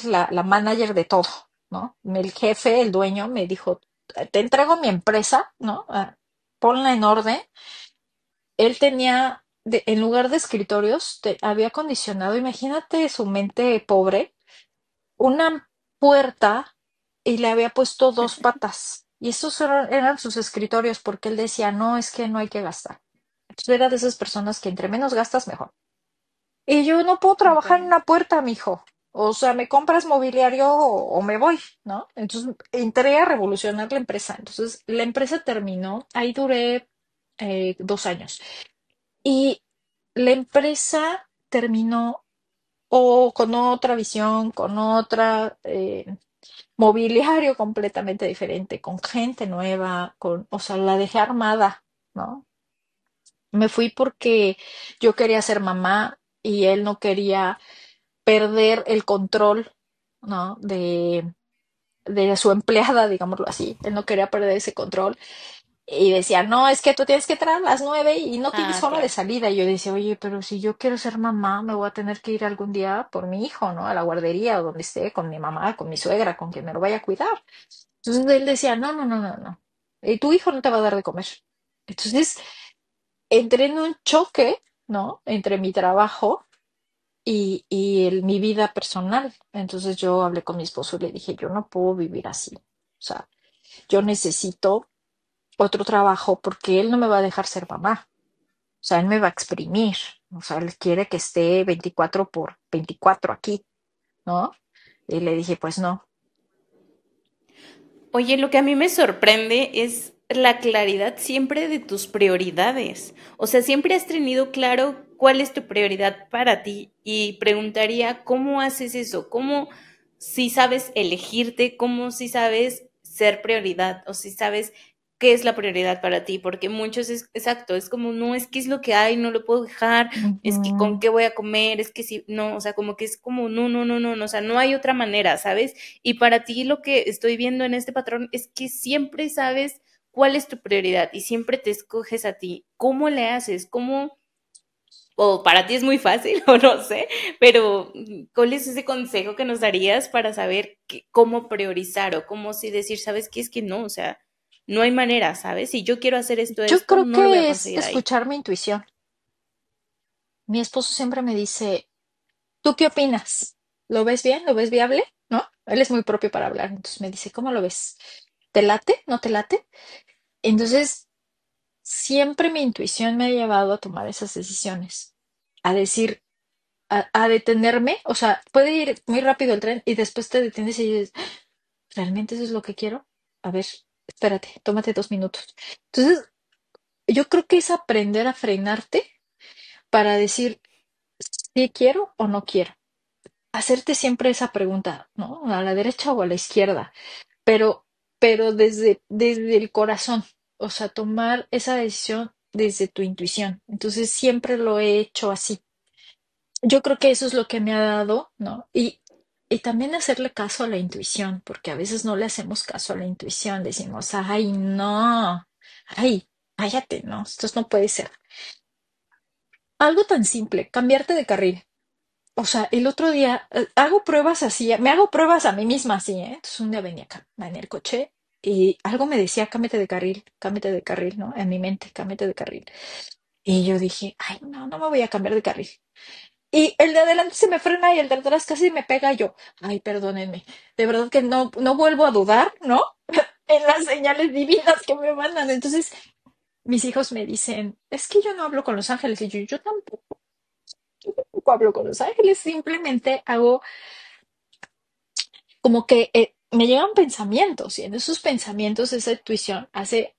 la manager de todo, ¿no? El jefe, el dueño me dijo, te entrego mi empresa, ¿no? Ponla en orden. Él tenía, en lugar de escritorios, había acondicionado, imagínate su mente pobre, una puerta y le había puesto 2 patas. Y esos eran sus escritorios porque él decía, no, es que no hay que gastar. Entonces era de esas personas que entre menos gastas, mejor. Y yo no puedo Ok. trabajar en una puerta, mijo. O sea, me compras mobiliario o me voy, ¿no? Entonces entré a revolucionar la empresa. Entonces la empresa terminó, ahí duré 2 años. Y la empresa terminó o con otra visión, con otra mobiliario completamente diferente, con gente nueva, o sea, la dejé armada, ¿no? Me fui porque yo quería ser mamá y él no quería perder el control, ¿no? De su empleada, digámoslo así. Él no quería perder ese control. Y decía, no, es que tú tienes que entrar a las 9 y no tienes Ah, hora de claro. salida. Y yo decía, oye, pero si yo quiero ser mamá, me voy a tener que ir algún día por mi hijo, ¿no? A la guardería o donde esté, con mi mamá, con mi suegra, con quien me lo vaya a cuidar. Entonces él decía, no, no, no, no, no. Tu hijo no te va a dar de comer. Entonces entré en un choque, ¿no? Entre mi trabajo y mi vida personal. Entonces yo hablé con mi esposo y le dije, yo no puedo vivir así. O sea, yo necesito otro trabajo porque él no me va a dejar ser mamá. O sea, él me va a exprimir. O sea, él quiere que esté 24/24 aquí, ¿no? Y le dije, pues no. Oye, lo que a mí me sorprende es la claridad siempre de tus prioridades. O sea, siempre has tenido claro cuál es tu prioridad para ti y preguntaría, ¿cómo haces eso? ¿Cómo si sabes elegirte? ¿Cómo si sabes ser prioridad? O si sabes qué es la prioridad para ti, porque muchos es exacto, es como, no, es que es lo que hay, no lo puedo dejar, es que con Ujú. qué voy a comer, es que si, no, o sea, como que es como, no, no, no, no, no, o sea, no hay otra manera, ¿sabes? Y para ti lo que estoy viendo en este patrón es que siempre sabes cuál es tu prioridad y siempre te escoges a ti. ¿Cómo le haces? ¿Cómo? O para ti es muy fácil, o no sé, pero ¿cuál es ese consejo que nos darías para saber cómo priorizar o cómo sí decir, sabes qué es que no, o sea, no hay manera, ¿sabes? Si yo quiero hacer Yo esto, creo no lo voy a que es conseguir ahí. escuchar mi intuición. Mi esposo siempre me dice, ¿tú qué opinas? ¿Lo ves bien? ¿Lo ves viable? ¿No? Él es muy propio para hablar, entonces me dice, ¿cómo lo ves? ¿Te late? ¿No te late? Entonces, siempre mi intuición me ha llevado a tomar esas decisiones, a decir, a detenerme, o sea, puede ir muy rápido el tren y después te detienes y dices, ¿realmente eso es lo que quiero? A ver, espérate, tómate 2 minutos. Entonces, yo creo que es aprender a frenarte para decir si quiero o no quiero. Hacerte siempre esa pregunta, ¿no? A la derecha o a la izquierda, pero, pero desde el corazón, o sea, tomar esa decisión desde tu intuición. Entonces, siempre lo he hecho así. Yo creo que eso es lo que me ha dado, ¿no? Y también hacerle caso a la intuición, porque a veces no le hacemos caso a la intuición, decimos, ay, no, ay, cállate, no, esto no puede ser. Algo tan simple, cambiarte de carril. O sea, el otro día hago pruebas así, me hago pruebas a mí misma así, ¿eh? Entonces un día venía acá en el coche y algo me decía, cámbiate de carril, ¿no? En mi mente, cámbiate de carril. Y yo dije, ay, no, no me voy a cambiar de carril. Y el de adelante se me frena y el de atrás casi me pega y yo, ay, perdónenme, de verdad que no, no vuelvo a dudar, ¿no? En las señales divinas que me mandan. Entonces, mis hijos me dicen, es que yo no hablo con los ángeles. Y yo tampoco hablo con los ángeles, simplemente hago como que me llegan pensamientos y en esos pensamientos esa intuición hace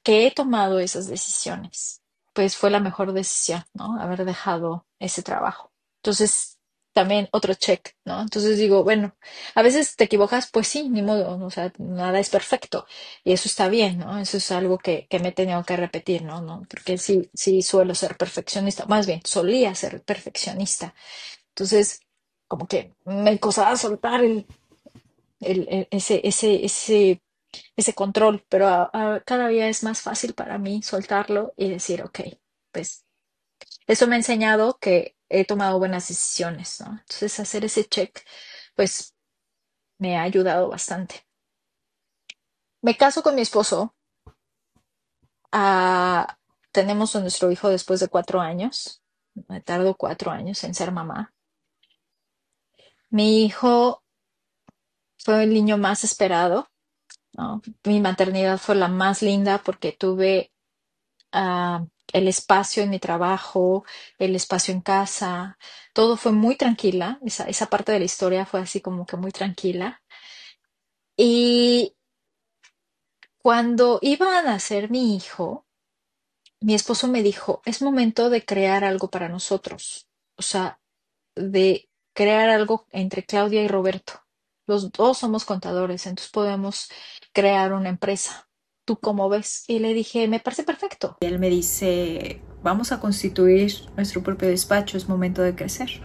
que he tomado esas decisiones. Pues fue la mejor decisión, ¿no? Haber dejado ese trabajo. Entonces, también otro check, ¿no? Entonces digo, bueno, a veces te equivocas, pues sí, ni modo, ¿no? O sea, nada es perfecto y eso está bien, ¿no? Eso es algo que me he tenido que repetir, ¿no? ¿No? Porque sí, sí suelo ser perfeccionista, más bien, solía ser perfeccionista. Entonces, como que me costaba soltar ese control, pero cada día es más fácil para mí soltarlo y decir, ok, pues eso me ha enseñado que he tomado buenas decisiones, ¿no? Entonces, hacer ese check, pues me ha ayudado bastante. Me caso con mi esposo, ah, tenemos a nuestro hijo después de 4 años, me tardó 4 años en ser mamá. Mi hijo fue el niño más esperado, ¿no? Mi maternidad fue la más linda porque tuve el espacio en mi trabajo, el espacio en casa, todo fue muy tranquila, esa parte de la historia fue así como que muy tranquila. Y cuando iba a nacer mi hijo, mi esposo me dijo, es momento de crear algo para nosotros, o sea, de crear algo entre Claudia y Roberto. Los dos somos contadores, entonces podemos crear una empresa. ¿Tú cómo ves? Y le dije, me parece perfecto. Y él me dice, vamos a constituir nuestro propio despacho, es momento de crecer.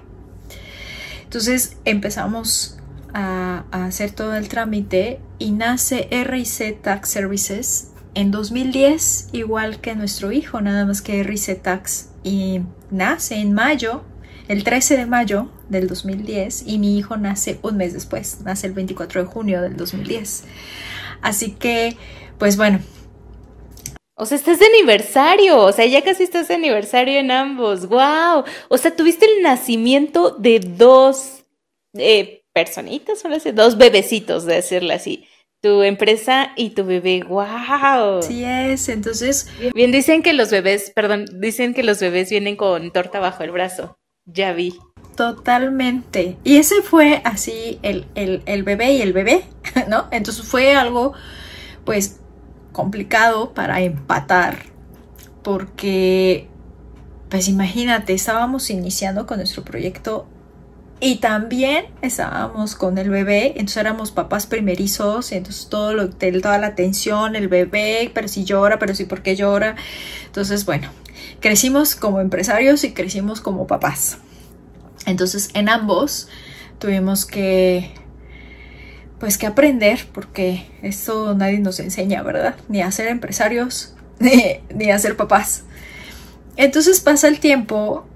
Entonces empezamos a hacer todo el trámite y nace R&C Tax Services en 2010, igual que nuestro hijo, nada más que R&C Tax, y nace en mayo, el 13 de mayo del 2010, y mi hijo nace un mes después, nace el 24 de junio del 2010. Así que, pues bueno. O sea, estás de aniversario, o sea, ya casi estás de aniversario en ambos, wow. O sea, tuviste el nacimiento de dos personitas, o así, dos bebecitos, de decirlo así. Tu empresa y tu bebé, wow. Así es, entonces Bien, dicen que los bebés, perdón, dicen que los bebés vienen con torta bajo el brazo. Ya vi. totalmente. Y ese fue así el bebé y el bebé, ¿no? Entonces fue algo, pues, complicado para empatar, porque, pues imagínate, estábamos iniciando con nuestro proyecto Y también estábamos con el bebé, entonces éramos papás primerizos, entonces toda la atención, el bebé, pero si llora, pero si por qué llora. Entonces, bueno, crecimos como empresarios y crecimos como papás. Entonces, en ambos tuvimos que, pues, que aprender, porque esto nadie nos enseña, ¿verdad? Ni a ser empresarios, ni a ser papás. Entonces pasa el tiempo.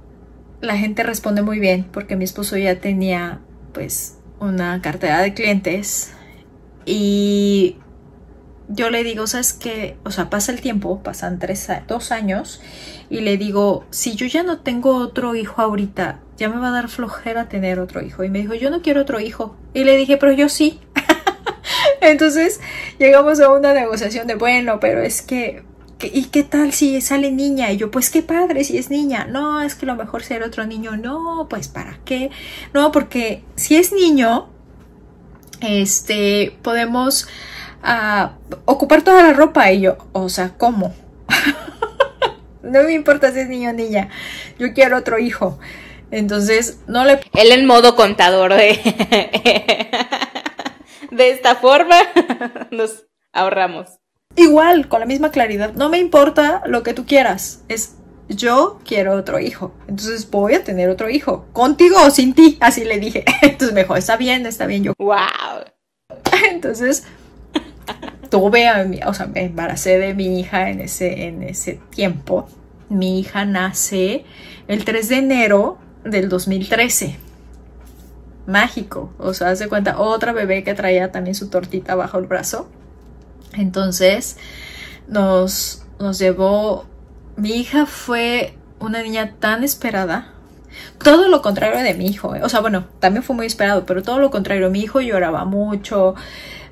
La gente responde muy bien porque mi esposo ya tenía pues una cartera de clientes y yo le digo, ¿sabes qué? O sea, pasa el tiempo, pasan 2 años y le digo, si yo ya no tengo otro hijo ahorita, ya me va a dar flojera tener otro hijo. Y me dijo, yo no quiero otro hijo. Y le dije, pero yo sí. Entonces llegamos a una negociación de, bueno, pero es que ¿y qué tal si sale niña? Y yo, pues qué padre si es niña. No, es que lo mejor ser otro niño. No, pues ¿para qué? No, porque si es niño, podemos ocupar toda la ropa. Y yo, o sea, ¿cómo? No me importa si es niño o niña. Yo quiero otro hijo. Entonces, no le... Él en modo contador de esta forma nos ahorramos. Igual, con la misma claridad, no me importa lo que tú quieras, es yo quiero otro hijo, entonces voy a tener otro hijo, contigo o sin ti, así le dije. Entonces me dijo, está bien, yo. ¡Wow! Entonces me embaracé de mi hija en ese tiempo. Mi hija nace el 3 de enero del 2013. Mágico, o sea, haz de cuenta, otra bebé que traía también su tortita bajo el brazo. Entonces nos llevó, mi hija fue una niña tan esperada, todo lo contrario de mi hijo, o sea, bueno, también fue muy esperado, pero todo lo contrario, mi hijo lloraba mucho,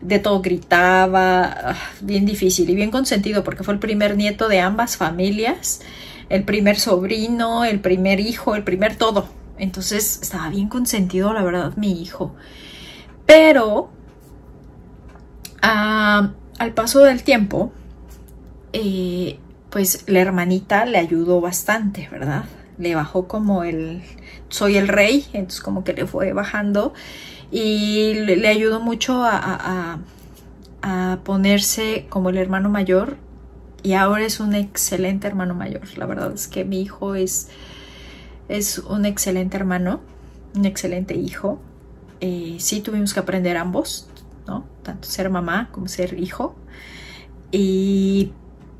de todo gritaba, bien difícil y bien consentido porque fue el primer nieto de ambas familias, el primer sobrino, el primer hijo, el primer todo. Entonces estaba bien consentido, la verdad, mi hijo. Pero al paso del tiempo, pues la hermanita le ayudó bastante, ¿verdad? Le bajó como soy el rey, entonces como que le fue bajando y le ayudó mucho a ponerse como el hermano mayor y ahora es un excelente hermano mayor. La verdad es que mi hijo es un excelente hermano, un excelente hijo. Sí tuvimos que aprender ambos, ¿no? Tanto ser mamá como ser hijo. Y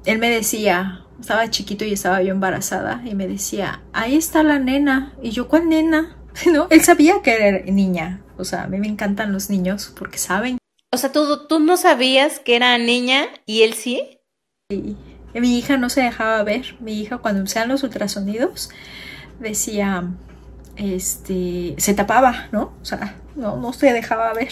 él me decía, estaba chiquito y estaba yo embarazada, y me decía, ahí está la nena. Y yo, ¿cuál nena? ¿No? Él sabía que era niña. O sea, a mí me encantan los niños porque saben. O sea, ¿tú no sabías que era niña y él sí? Y mi hija no se dejaba ver. Mi hija, cuando sean los ultrasonidos, decía, se tapaba, ¿no? O sea, no se dejaba ver.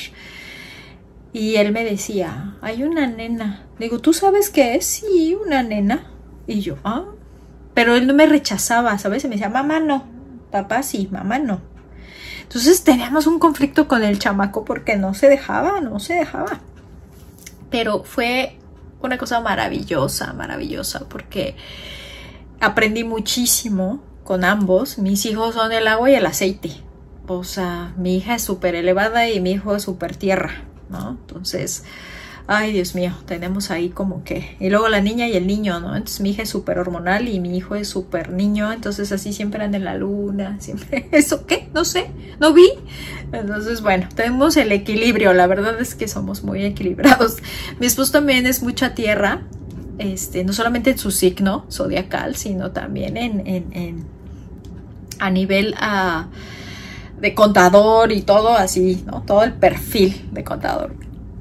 Y él me decía, hay una nena. Le digo, ¿tú sabes qué es? Sí, una nena. Y yo, pero él no me rechazaba, ¿sabes? Y me decía, mamá no, papá sí, mamá no. Entonces teníamos un conflicto con el chamaco porque no se dejaba. Pero fue una cosa maravillosa, porque aprendí muchísimo con ambos. Mis hijos son el agua y el aceite. O sea, mi hija es súper elevada y mi hijo es súper tierra, ¿no? Entonces, ay, Dios mío, tenemos ahí como que... Y luego la niña y el niño, ¿no? Entonces mi hija es súper hormonal y mi hijo es súper niño. Entonces así siempre anda en la luna, siempre... ¿Eso qué? No sé, no vi. Entonces, bueno, tenemos el equilibrio. La verdad es que somos muy equilibrados. Mi esposo también es mucha tierra. No solamente en su signo zodiacal, sino también a nivel de contador y todo así, ¿no? Todo el perfil de contador.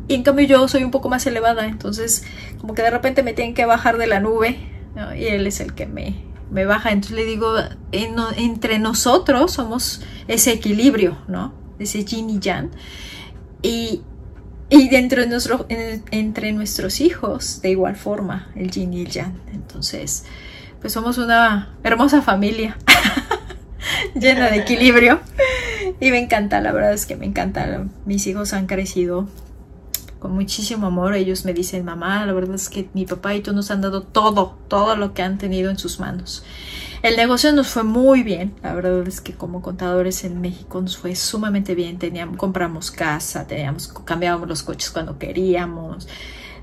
Y en cambio yo soy un poco más elevada, entonces como que de repente me tienen que bajar de la nube, ¿no? Y él es el que me baja. Entonces le digo, entre nosotros somos ese equilibrio, ¿no? Ese yin y yang. Y entre nuestros hijos, de igual forma, el yin y el yang. Entonces, pues somos una hermosa familia llena de equilibrio. Y me encanta, la verdad es que me encanta. Mis hijos han crecido con muchísimo amor. Ellos me dicen, mamá, la verdad es que mi papá y tú nos han dado todo lo que han tenido en sus manos. El negocio nos fue muy bien. La verdad es que como contadores en México nos fue sumamente bien. Compramos casa, cambiábamos los coches cuando queríamos.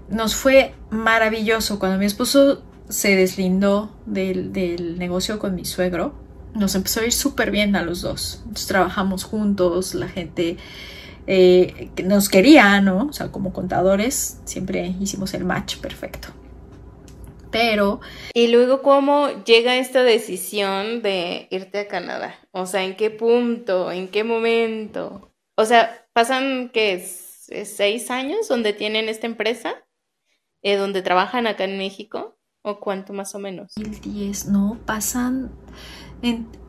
Nos fue maravilloso. Cuando mi esposo se deslindó del negocio con mi suegro, nos empezó a ir súper bien a los dos. Entonces trabajamos juntos, la gente nos quería, ¿no? O sea, como contadores siempre hicimos el match perfecto. Pero... Y luego, ¿cómo llega esta decisión de irte a Canadá? O sea, ¿en qué punto? ¿En qué momento? O sea, pasan, ¿qué es? 6 años donde tienen esta empresa, donde trabajan acá en México, ¿o cuánto más o menos? 2010, no, pasan...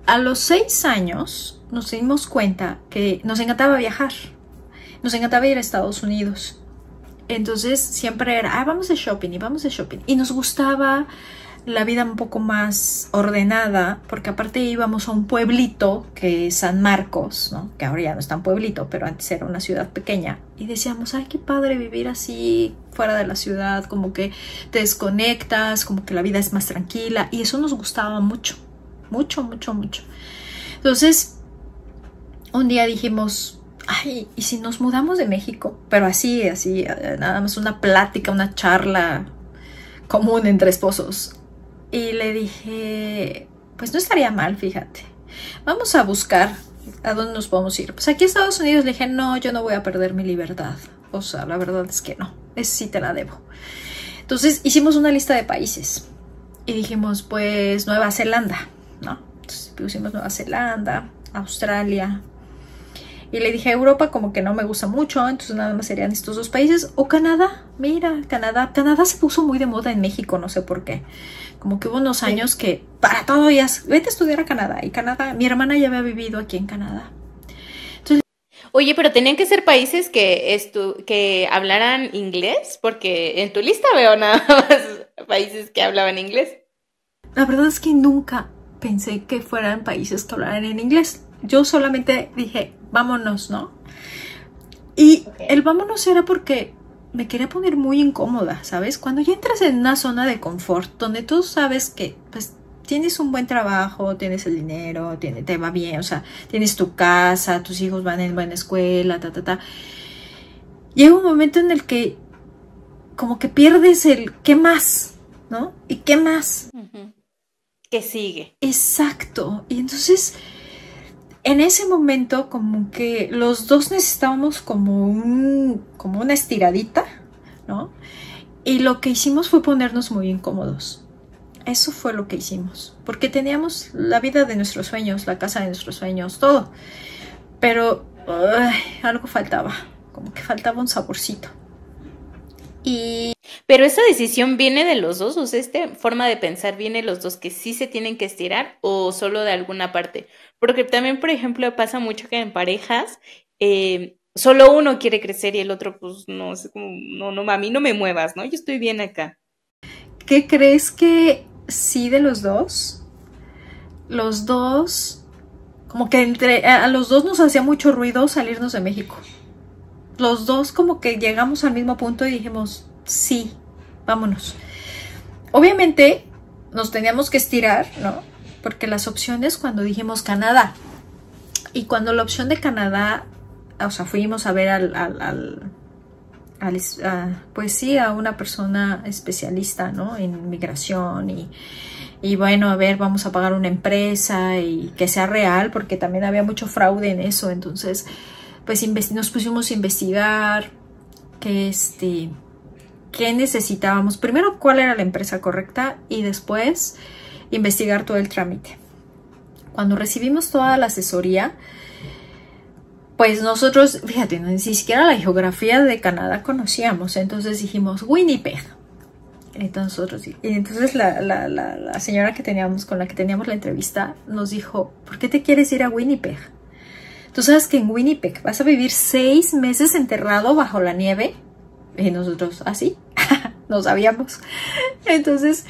a los 6 años nos dimos cuenta que nos encantaba viajar. Nos encantaba ir a Estados Unidos. Entonces siempre era, vamos de shopping y vamos de shopping. Y nos gustaba la vida un poco más ordenada, porque aparte íbamos a un pueblito que es San Marcos, ¿no? Que ahora ya no es tan pueblito, pero antes era una ciudad pequeña. Y decíamos, ay, qué padre vivir así, fuera de la ciudad, como que te desconectas, como que la vida es más tranquila. Y eso nos gustaba mucho, mucho, mucho, mucho. Entonces, un día dijimos... ay, ¿y si nos mudamos de México? Pero así, nada más una plática, una charla común entre esposos. Y le dije, pues no estaría mal, fíjate. Vamos a buscar a dónde nos podemos ir. Pues aquí a Estados Unidos. Le dije, no, yo no voy a perder mi libertad. O sea, la verdad es que no. Esa sí te la debo. Entonces hicimos una lista de países. Y dijimos, pues Nueva Zelanda, ¿no? Entonces pusimos Nueva Zelanda, Australia. Y le dije, Europa como que no me gusta mucho, entonces nada más serían estos 2 países. O Canadá, mira, Canadá. Canadá se puso muy de moda en México, no sé por qué. Como que hubo unos años que para todo ya, vete a estudiar a Canadá. Y Canadá, mi hermana ya había vivido aquí en Canadá. Entonces, oye, pero tenían que ser países que hablaran inglés, porque en tu lista veo nada más países que hablaban inglés. La verdad es que nunca pensé que fueran países que hablaran en inglés. Yo solamente dije, vámonos, ¿no? Y el vámonos era porque me quería poner muy incómoda, ¿sabes? Cuando ya entras en una zona de confort, donde tú sabes que pues tienes un buen trabajo, tienes el dinero, te va bien, o sea, tienes tu casa, tus hijos van en buena escuela, llega un momento en el que como que pierdes el ¿qué más? ¿No? ¿Y qué más? ¿Qué sigue? Exacto. Y entonces... en ese momento como que los dos necesitábamos como una estiradita, ¿no? Y lo que hicimos fue ponernos muy incómodos. Eso fue lo que hicimos. Porque teníamos la vida de nuestros sueños, la casa de nuestros sueños, todo. Pero algo faltaba. Como que faltaba un saborcito. Pero esa decisión viene de los dos, o sea, esta forma de pensar viene de los dos, que sí se tienen que estirar o solo de alguna parte. Porque también, por ejemplo, pasa mucho que en parejas solo uno quiere crecer y el otro, pues, no, es como, no, a mí no me muevas, ¿no? Yo estoy bien acá. ¿Qué crees que sí de los dos? Los dos, como que a los dos nos hacía mucho ruido salirnos de México. Los dos como que llegamos al mismo punto y dijimos, sí, vámonos. Obviamente nos teníamos que estirar, ¿no? Porque las opciones cuando dijimos Canadá, y cuando la opción de Canadá, o sea, fuimos a ver pues sí, a una persona especialista, ¿no? En migración y bueno, a ver, vamos a pagar una empresa y que sea real, porque también había mucho fraude en eso. Entonces, pues nos pusimos a investigar qué necesitábamos. Primero, cuál era la empresa correcta y después investigar todo el trámite. Cuando recibimos toda la asesoría, pues nosotros, fíjate, ni siquiera la geografía de Canadá conocíamos. Entonces dijimos Winnipeg. Entonces la señora con la que teníamos la entrevista nos dijo, ¿por qué te quieres ir a Winnipeg? Tú sabes que en Winnipeg vas a vivir 6 meses enterrado bajo la nieve. Y nosotros, ¿así? No sabíamos. Entonces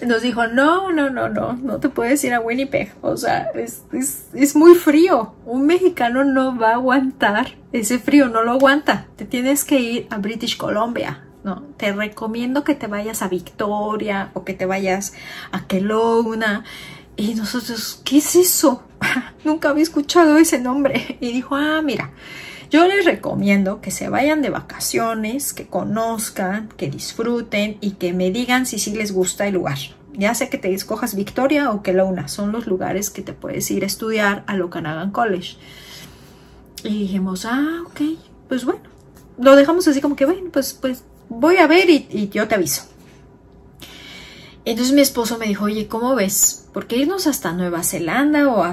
nos dijo, no te puedes ir a Winnipeg. O sea, es muy frío. Un mexicano no va a aguantar ese frío, no lo aguanta. Te tienes que ir a British Columbia, ¿no? Te recomiendo que te vayas a Victoria o que te vayas a Kelowna. Y nosotros, ¿qué es eso? Nunca había escuchado ese nombre. Y dijo, mira, yo les recomiendo que se vayan de vacaciones, que conozcan, que disfruten y que me digan si sí les gusta el lugar. Ya sé que te escojas Victoria o Kelowna, son los lugares que te puedes ir a estudiar a Okanagan College. Y dijimos, ok, pues bueno. Lo dejamos así como que, bueno, pues voy a ver y yo te aviso. Entonces mi esposo me dijo, oye, ¿cómo ves? Porque irnos hasta Nueva Zelanda o a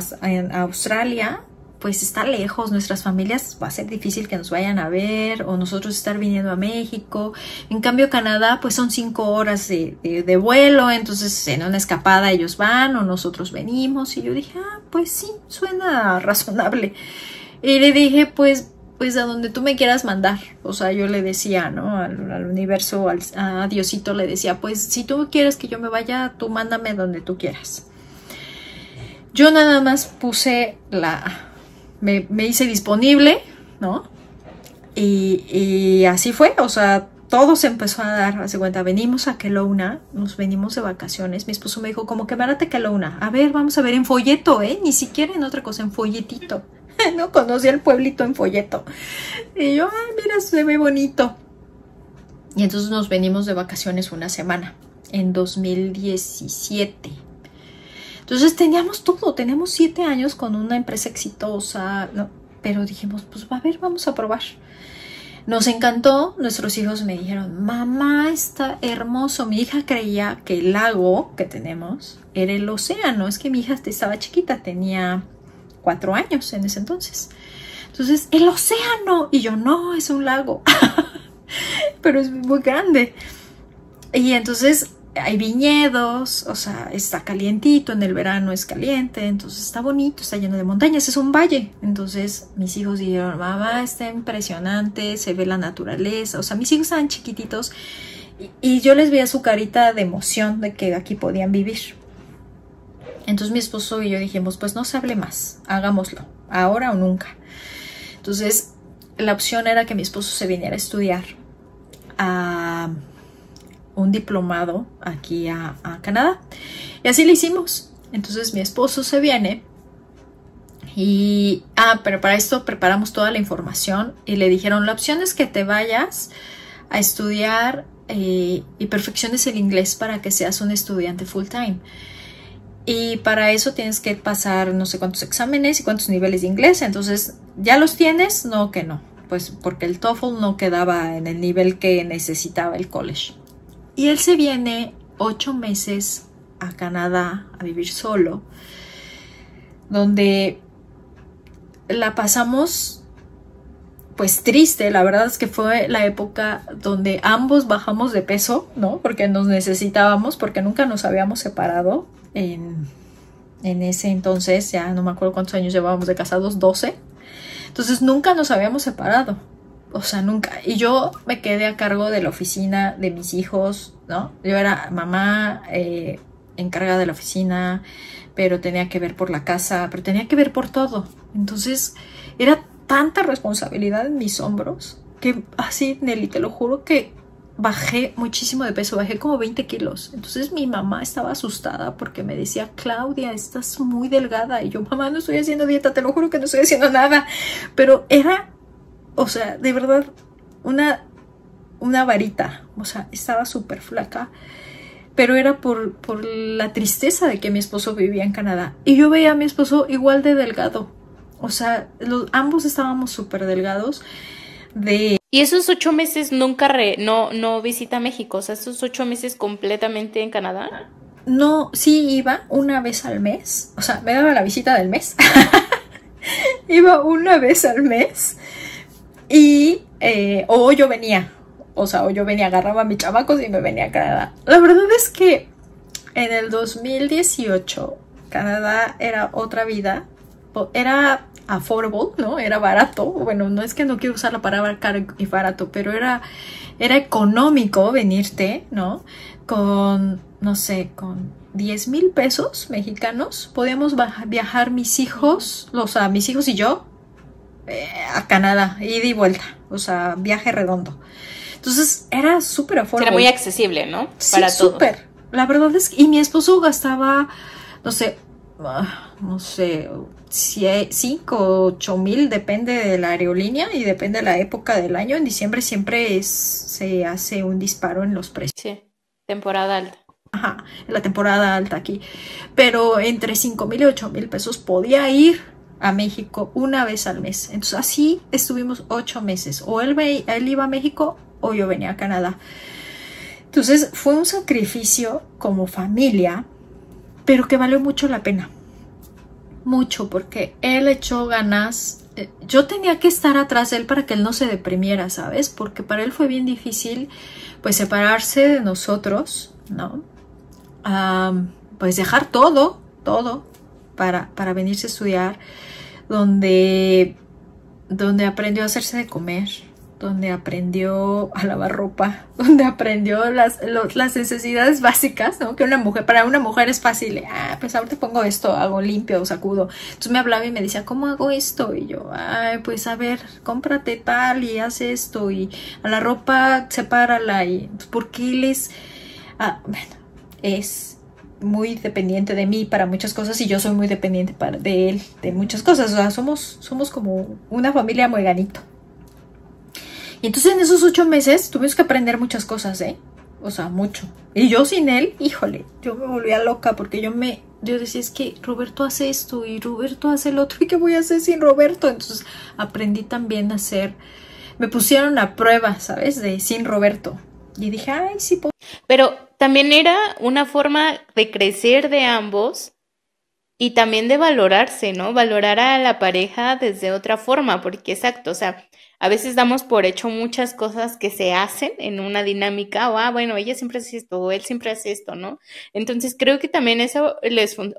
Australia, pues está lejos, nuestras familias va a ser difícil que nos vayan a ver o nosotros estar viniendo a México. En cambio Canadá, pues son 5 horas de vuelo, entonces en una escapada ellos van o nosotros venimos. Y yo dije, pues sí, suena razonable. Y le dije, pues a donde tú me quieras mandar. O sea, yo le decía, ¿no? Al universo, a Diosito le decía, pues si tú quieres que yo me vaya, tú mándame donde tú quieras. Yo nada más puse me hice disponible, ¿no? Y así fue, o sea, todo se empezó a dar, hace cuenta, venimos a Kelowna, nos venimos de vacaciones, mi esposo me dijo, como que bárate Kelowna, a ver, vamos a ver en folleto, ni siquiera en otra cosa, en folletito. No conocía el pueblito en folleto. Y yo, mira, se ve bonito. Y entonces nos venimos de vacaciones una semana, en 2017. Entonces teníamos todo, tenemos 7 años con una empresa exitosa, ¿no? Pero dijimos, pues a ver, vamos a probar. Nos encantó, nuestros hijos me dijeron, mamá, está hermoso. Mi hija creía que el lago que tenemos era el océano. Es que mi hija estaba chiquita, tenía 4 años en ese entonces. Entonces, el océano. Y yo, no, es un lago. Pero es muy grande. Y entonces hay viñedos, o sea, está calientito, en el verano es caliente, entonces está bonito, está lleno de montañas, es un valle. Entonces mis hijos dijeron, mamá, está impresionante, se ve la naturaleza. O sea, mis hijos estaban chiquititos y yo les veía su carita de emoción de que aquí podían vivir. Entonces mi esposo y yo dijimos, pues no se hable más, hagámoslo, ahora o nunca. Entonces la opción era que mi esposo se viniera a estudiar a un diplomado aquí a Canadá. Y así lo hicimos. Entonces mi esposo se viene y... pero para esto preparamos toda la información y le dijeron, la opción es que te vayas a estudiar y perfecciones el inglés para que seas un estudiante full time. Y para eso tienes que pasar no sé cuántos exámenes y cuántos niveles de inglés. Entonces, ¿ya los tienes? No, que no. Pues porque el TOEFL no quedaba en el nivel que necesitaba el college. Y él se viene 8 meses a Canadá a vivir solo, donde la pasamos pues triste. La verdad es que fue la época donde ambos bajamos de peso, ¿no? Porque nos necesitábamos, porque nunca nos habíamos separado en ese entonces. Ya no me acuerdo cuántos años llevábamos de casados, 12. Entonces nunca nos habíamos separado. O sea, nunca. Y yo me quedé a cargo de la oficina de mis hijos, ¿no? Yo era mamá encargada de la oficina, pero tenía que ver por la casa, pero tenía que ver por todo. Entonces, era tanta responsabilidad en mis hombros que así, Nelly, te lo juro que bajé muchísimo de peso, bajé como 20 kilos. Entonces mi mamá estaba asustada porque me decía, Claudia, estás muy delgada. Y yo, mamá, no estoy haciendo dieta, te lo juro que no estoy haciendo nada. Pero era... O sea, de verdad, una varita. O sea, estaba súper flaca. Pero era por la tristeza de que mi esposo vivía en Canadá. Y yo veía a mi esposo igual de delgado. O sea, ambos estábamos súper delgados. Y esos 8 meses nunca no visita México. O sea, esos 8 meses completamente en Canadá. No, sí iba una vez al mes. O sea, me daba la visita del mes. Iba una vez al mes. Y, o yo venía, agarraba a mis chamacos y me venía a Canadá. La verdad es que en el 2018 Canadá era otra vida, era affordable, ¿no? Era barato. Bueno, no es que no quiero usar la palabra caro y barato, pero era económico venirte, ¿no? Con, no sé, con 10,000 pesos mexicanos podíamos viajar mis hijos y yo a Canadá, ida y vuelta, o sea, viaje redondo. Entonces era súper affordable. Era muy accesible, ¿no? Sí, para todos. Súper. La verdad es que, y mi esposo gastaba, no sé, no sé, 5 o 8 mil, depende de la aerolínea y depende de la época del año. En diciembre siempre se hace un disparo en los precios. Sí, temporada alta. Ajá, en la temporada alta aquí. Pero entre 5 mil y 8 mil pesos podía ir a México una vez al mes. Entonces así estuvimos 8 meses. O él iba a México o yo venía a Canadá. Entonces fue un sacrificio como familia, pero que valió mucho la pena. Mucho, porque él echó ganas. Yo tenía que estar atrás de él para que él no se deprimiera, ¿sabes? Porque para él fue bien difícil, pues, separarse de nosotros, ¿no? Pues dejar todo para venirse a estudiar, donde aprendió a hacerse de comer, donde aprendió a lavar ropa, donde aprendió las necesidades básicas, ¿no? Que para una mujer es fácil, pues ahorita pongo esto, hago limpio, sacudo. Entonces me hablaba y me decía, ¿cómo hago esto? Y yo, pues a ver, cómprate tal y haz esto, y a la ropa sepárala, y porque él es, bueno, es muy dependiente de mí para muchas cosas y yo soy muy dependiente de él, de muchas cosas. O sea, somos como una familia muy ganito. Y entonces en esos 8 meses tuvimos que aprender muchas cosas, o sea, mucho. Y yo sin él, híjole, yo me volvía loca porque yo decía, es que Roberto hace esto y Roberto hace el otro, ¿y qué voy a hacer sin Roberto? Entonces aprendí también a me pusieron a prueba, ¿sabes? Sin Roberto. Y dije, sí puedo. Pero también era una forma de crecer de ambos y también de valorarse, ¿no? Valorar a la pareja desde otra forma, porque exacto, o sea, a veces damos por hecho muchas cosas que se hacen en una dinámica, o bueno, ella siempre hace esto, o él siempre hace esto, ¿no? Entonces creo que también eso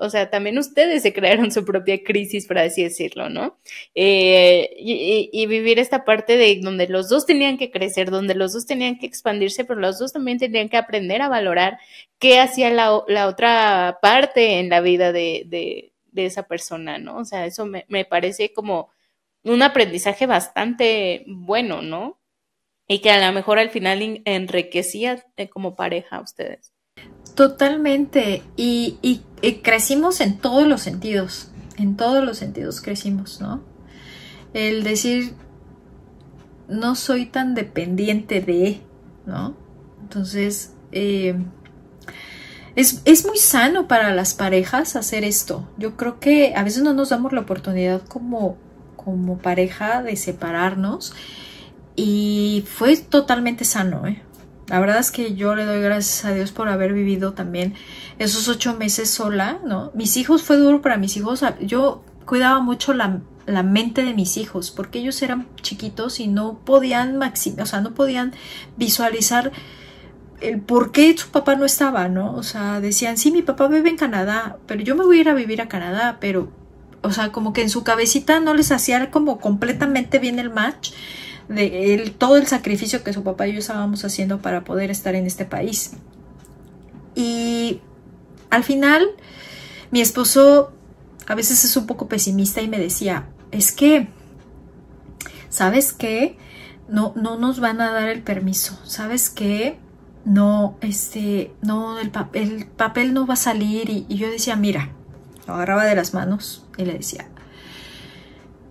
o sea, también ustedes se crearon su propia crisis, por así decirlo, ¿no? Y vivir esta parte de donde los dos tenían que crecer, donde los dos tenían que expandirse, pero los dos también tenían que aprender a valorar qué hacía la otra parte en la vida de esa persona, ¿no? O sea, eso me parece como un aprendizaje bastante bueno, ¿no? Y que a lo mejor al final enriquecía como pareja a ustedes. Totalmente. Y crecimos en todos los sentidos. En todos los sentidos crecimos, ¿no? El decir, no soy tan dependiente de, ¿no? Entonces, es muy sano para las parejas hacer esto. Yo creo que a veces no nos damos la oportunidad como pareja de separarnos y fue totalmente sano, La verdad es que yo le doy gracias a Dios por haber vivido también esos 8 meses sola, ¿no? Mis hijos, fue duro para mis hijos. Yo cuidaba mucho la mente de mis hijos porque ellos eran chiquitos y no podían no podían visualizar el por qué su papá no estaba, ¿no? O sea, decían, sí, mi papá vive en Canadá, pero yo me voy a ir a vivir a Canadá, pero, o sea, como que en su cabecita no les hacía como completamente bien el match de todo el sacrificio que su papá y yo estábamos haciendo para poder estar en este país. Y al final, mi esposo a veces es un poco pesimista y me decía, es que, ¿sabes qué? No nos van a dar el permiso, ¿sabes qué? No, no, el papel no va a salir. Y yo decía, mira, lo agarraba de las manos y le decía,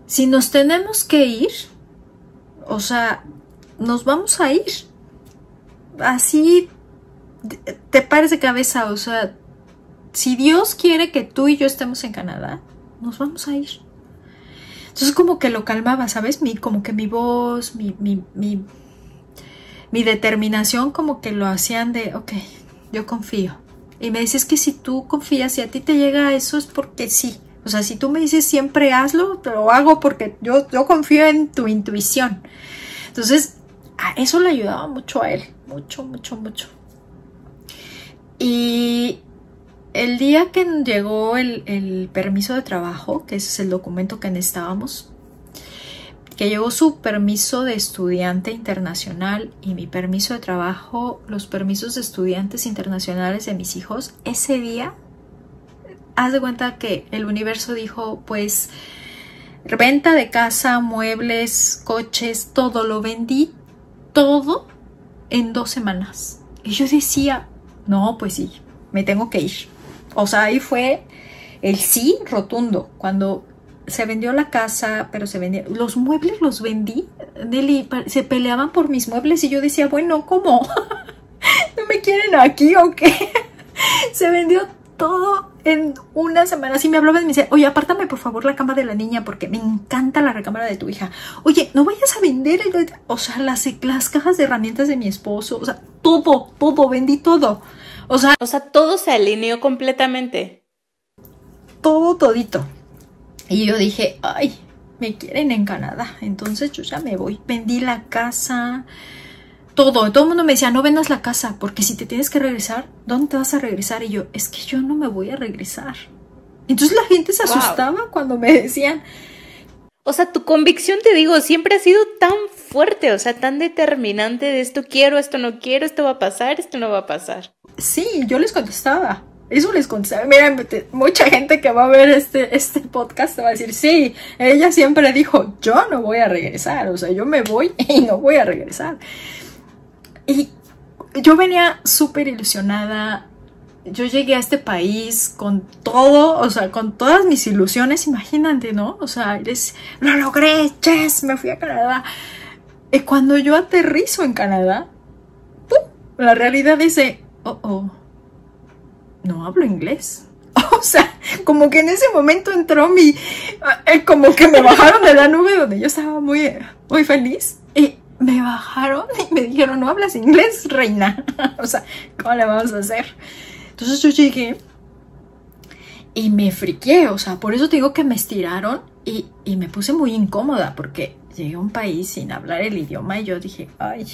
si nos tenemos que ir, o sea, nos vamos a ir. Así te pares de cabeza, o sea, si Dios quiere que tú y yo estemos en Canadá, nos vamos a ir. Entonces como que lo calmaba, ¿sabes? Como que mi voz, mi determinación como que lo hacían de, ok, yo confío. Y me dices que si tú confías, si a ti te llega eso es porque sí. O sea, si tú me dices siempre hazlo, te lo hago porque yo confío en tu intuición. Entonces, a eso le ayudaba mucho a él. Mucho, mucho, mucho. Y el día que llegó el permiso de trabajo, que ese es el documento que necesitábamos, que llegó su permiso de estudiante internacional y mi permiso de trabajo, los permisos de estudiantes internacionales de mis hijos, ese día, haz de cuenta que el universo dijo, pues, venta de casa, muebles, coches, todo, lo vendí todo en 2 semanas. Y yo decía, no, pues sí, me tengo que ir. O sea, ahí fue el sí rotundo. Cuando se vendió la casa, pero se vendía, los muebles los vendí, Nelly, se peleaban por mis muebles y yo decía, bueno, ¿cómo? ¿No me quieren aquí o qué? Se vendió todo en una semana. Así me hablaban y me decían, oye, apártame por favor la cama de la niña porque me encanta la recámara de tu hija. Oye, no vayas a vender, o sea, las cajas de herramientas de mi esposo, o sea, todo, vendí todo. O sea, todo se alineó completamente. Todo, todito. Y yo dije, ay, me quieren en Canadá, entonces yo ya me voy. Vendí la casa, todo el mundo me decía, no vendas la casa, porque si te tienes que regresar, ¿dónde te vas a regresar? Y yo, es que yo no me voy a regresar. Entonces la gente se asustaba cuando me decían. O sea, tu convicción, te digo, siempre ha sido tan fuerte, o sea, tan determinante de esto quiero, esto no quiero, esto va a pasar, esto no va a pasar. Sí, yo les contestaba. Eso les contestaba. Mira, mucha gente que va a ver este podcast te va a decir, sí, ella siempre dijo, yo no voy a regresar, o sea, yo me voy y no voy a regresar. Y yo venía súper ilusionada. Yo llegué a este país con todo, o sea, con todas mis ilusiones, imagínate, ¿no? O sea, lo logré, yes, me fui a Canadá. Y cuando yo aterrizo en Canadá, ¡pum!, la realidad dice, no hablo inglés. O sea, como que en ese momento entró como que me bajaron de la nube donde yo estaba muy, muy feliz. Y me bajaron y me dijeron, no hablas inglés, reina. O sea, ¿cómo le vamos a hacer? Entonces yo llegué y me friqué, o sea, por eso te digo que me estiraron y me puse muy incómoda porque llegué a un país sin hablar el idioma y yo dije, ay,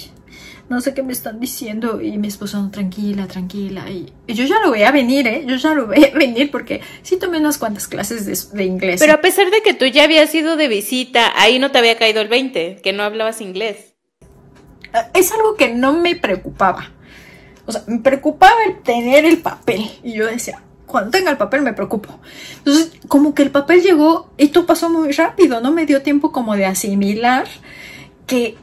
no sé qué me están diciendo. Y mi esposo, no, tranquila. Y yo ya lo veía venir, yo ya lo veía venir porque sí tomé unas cuantas clases de inglés. Pero a pesar de que tú ya habías ido de visita, ahí no te había caído el 20, que no hablabas inglés. Es algo que no me preocupaba. O sea, me preocupaba el tener el papel. Y yo decía, cuando tenga el papel me preocupo. Entonces, como que el papel llegó y todo pasó muy rápido. No me dio tiempo como de asimilar que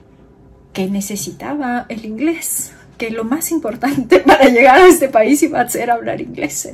necesitaba el inglés. Que lo más importante para llegar a este país iba a ser hablar inglés.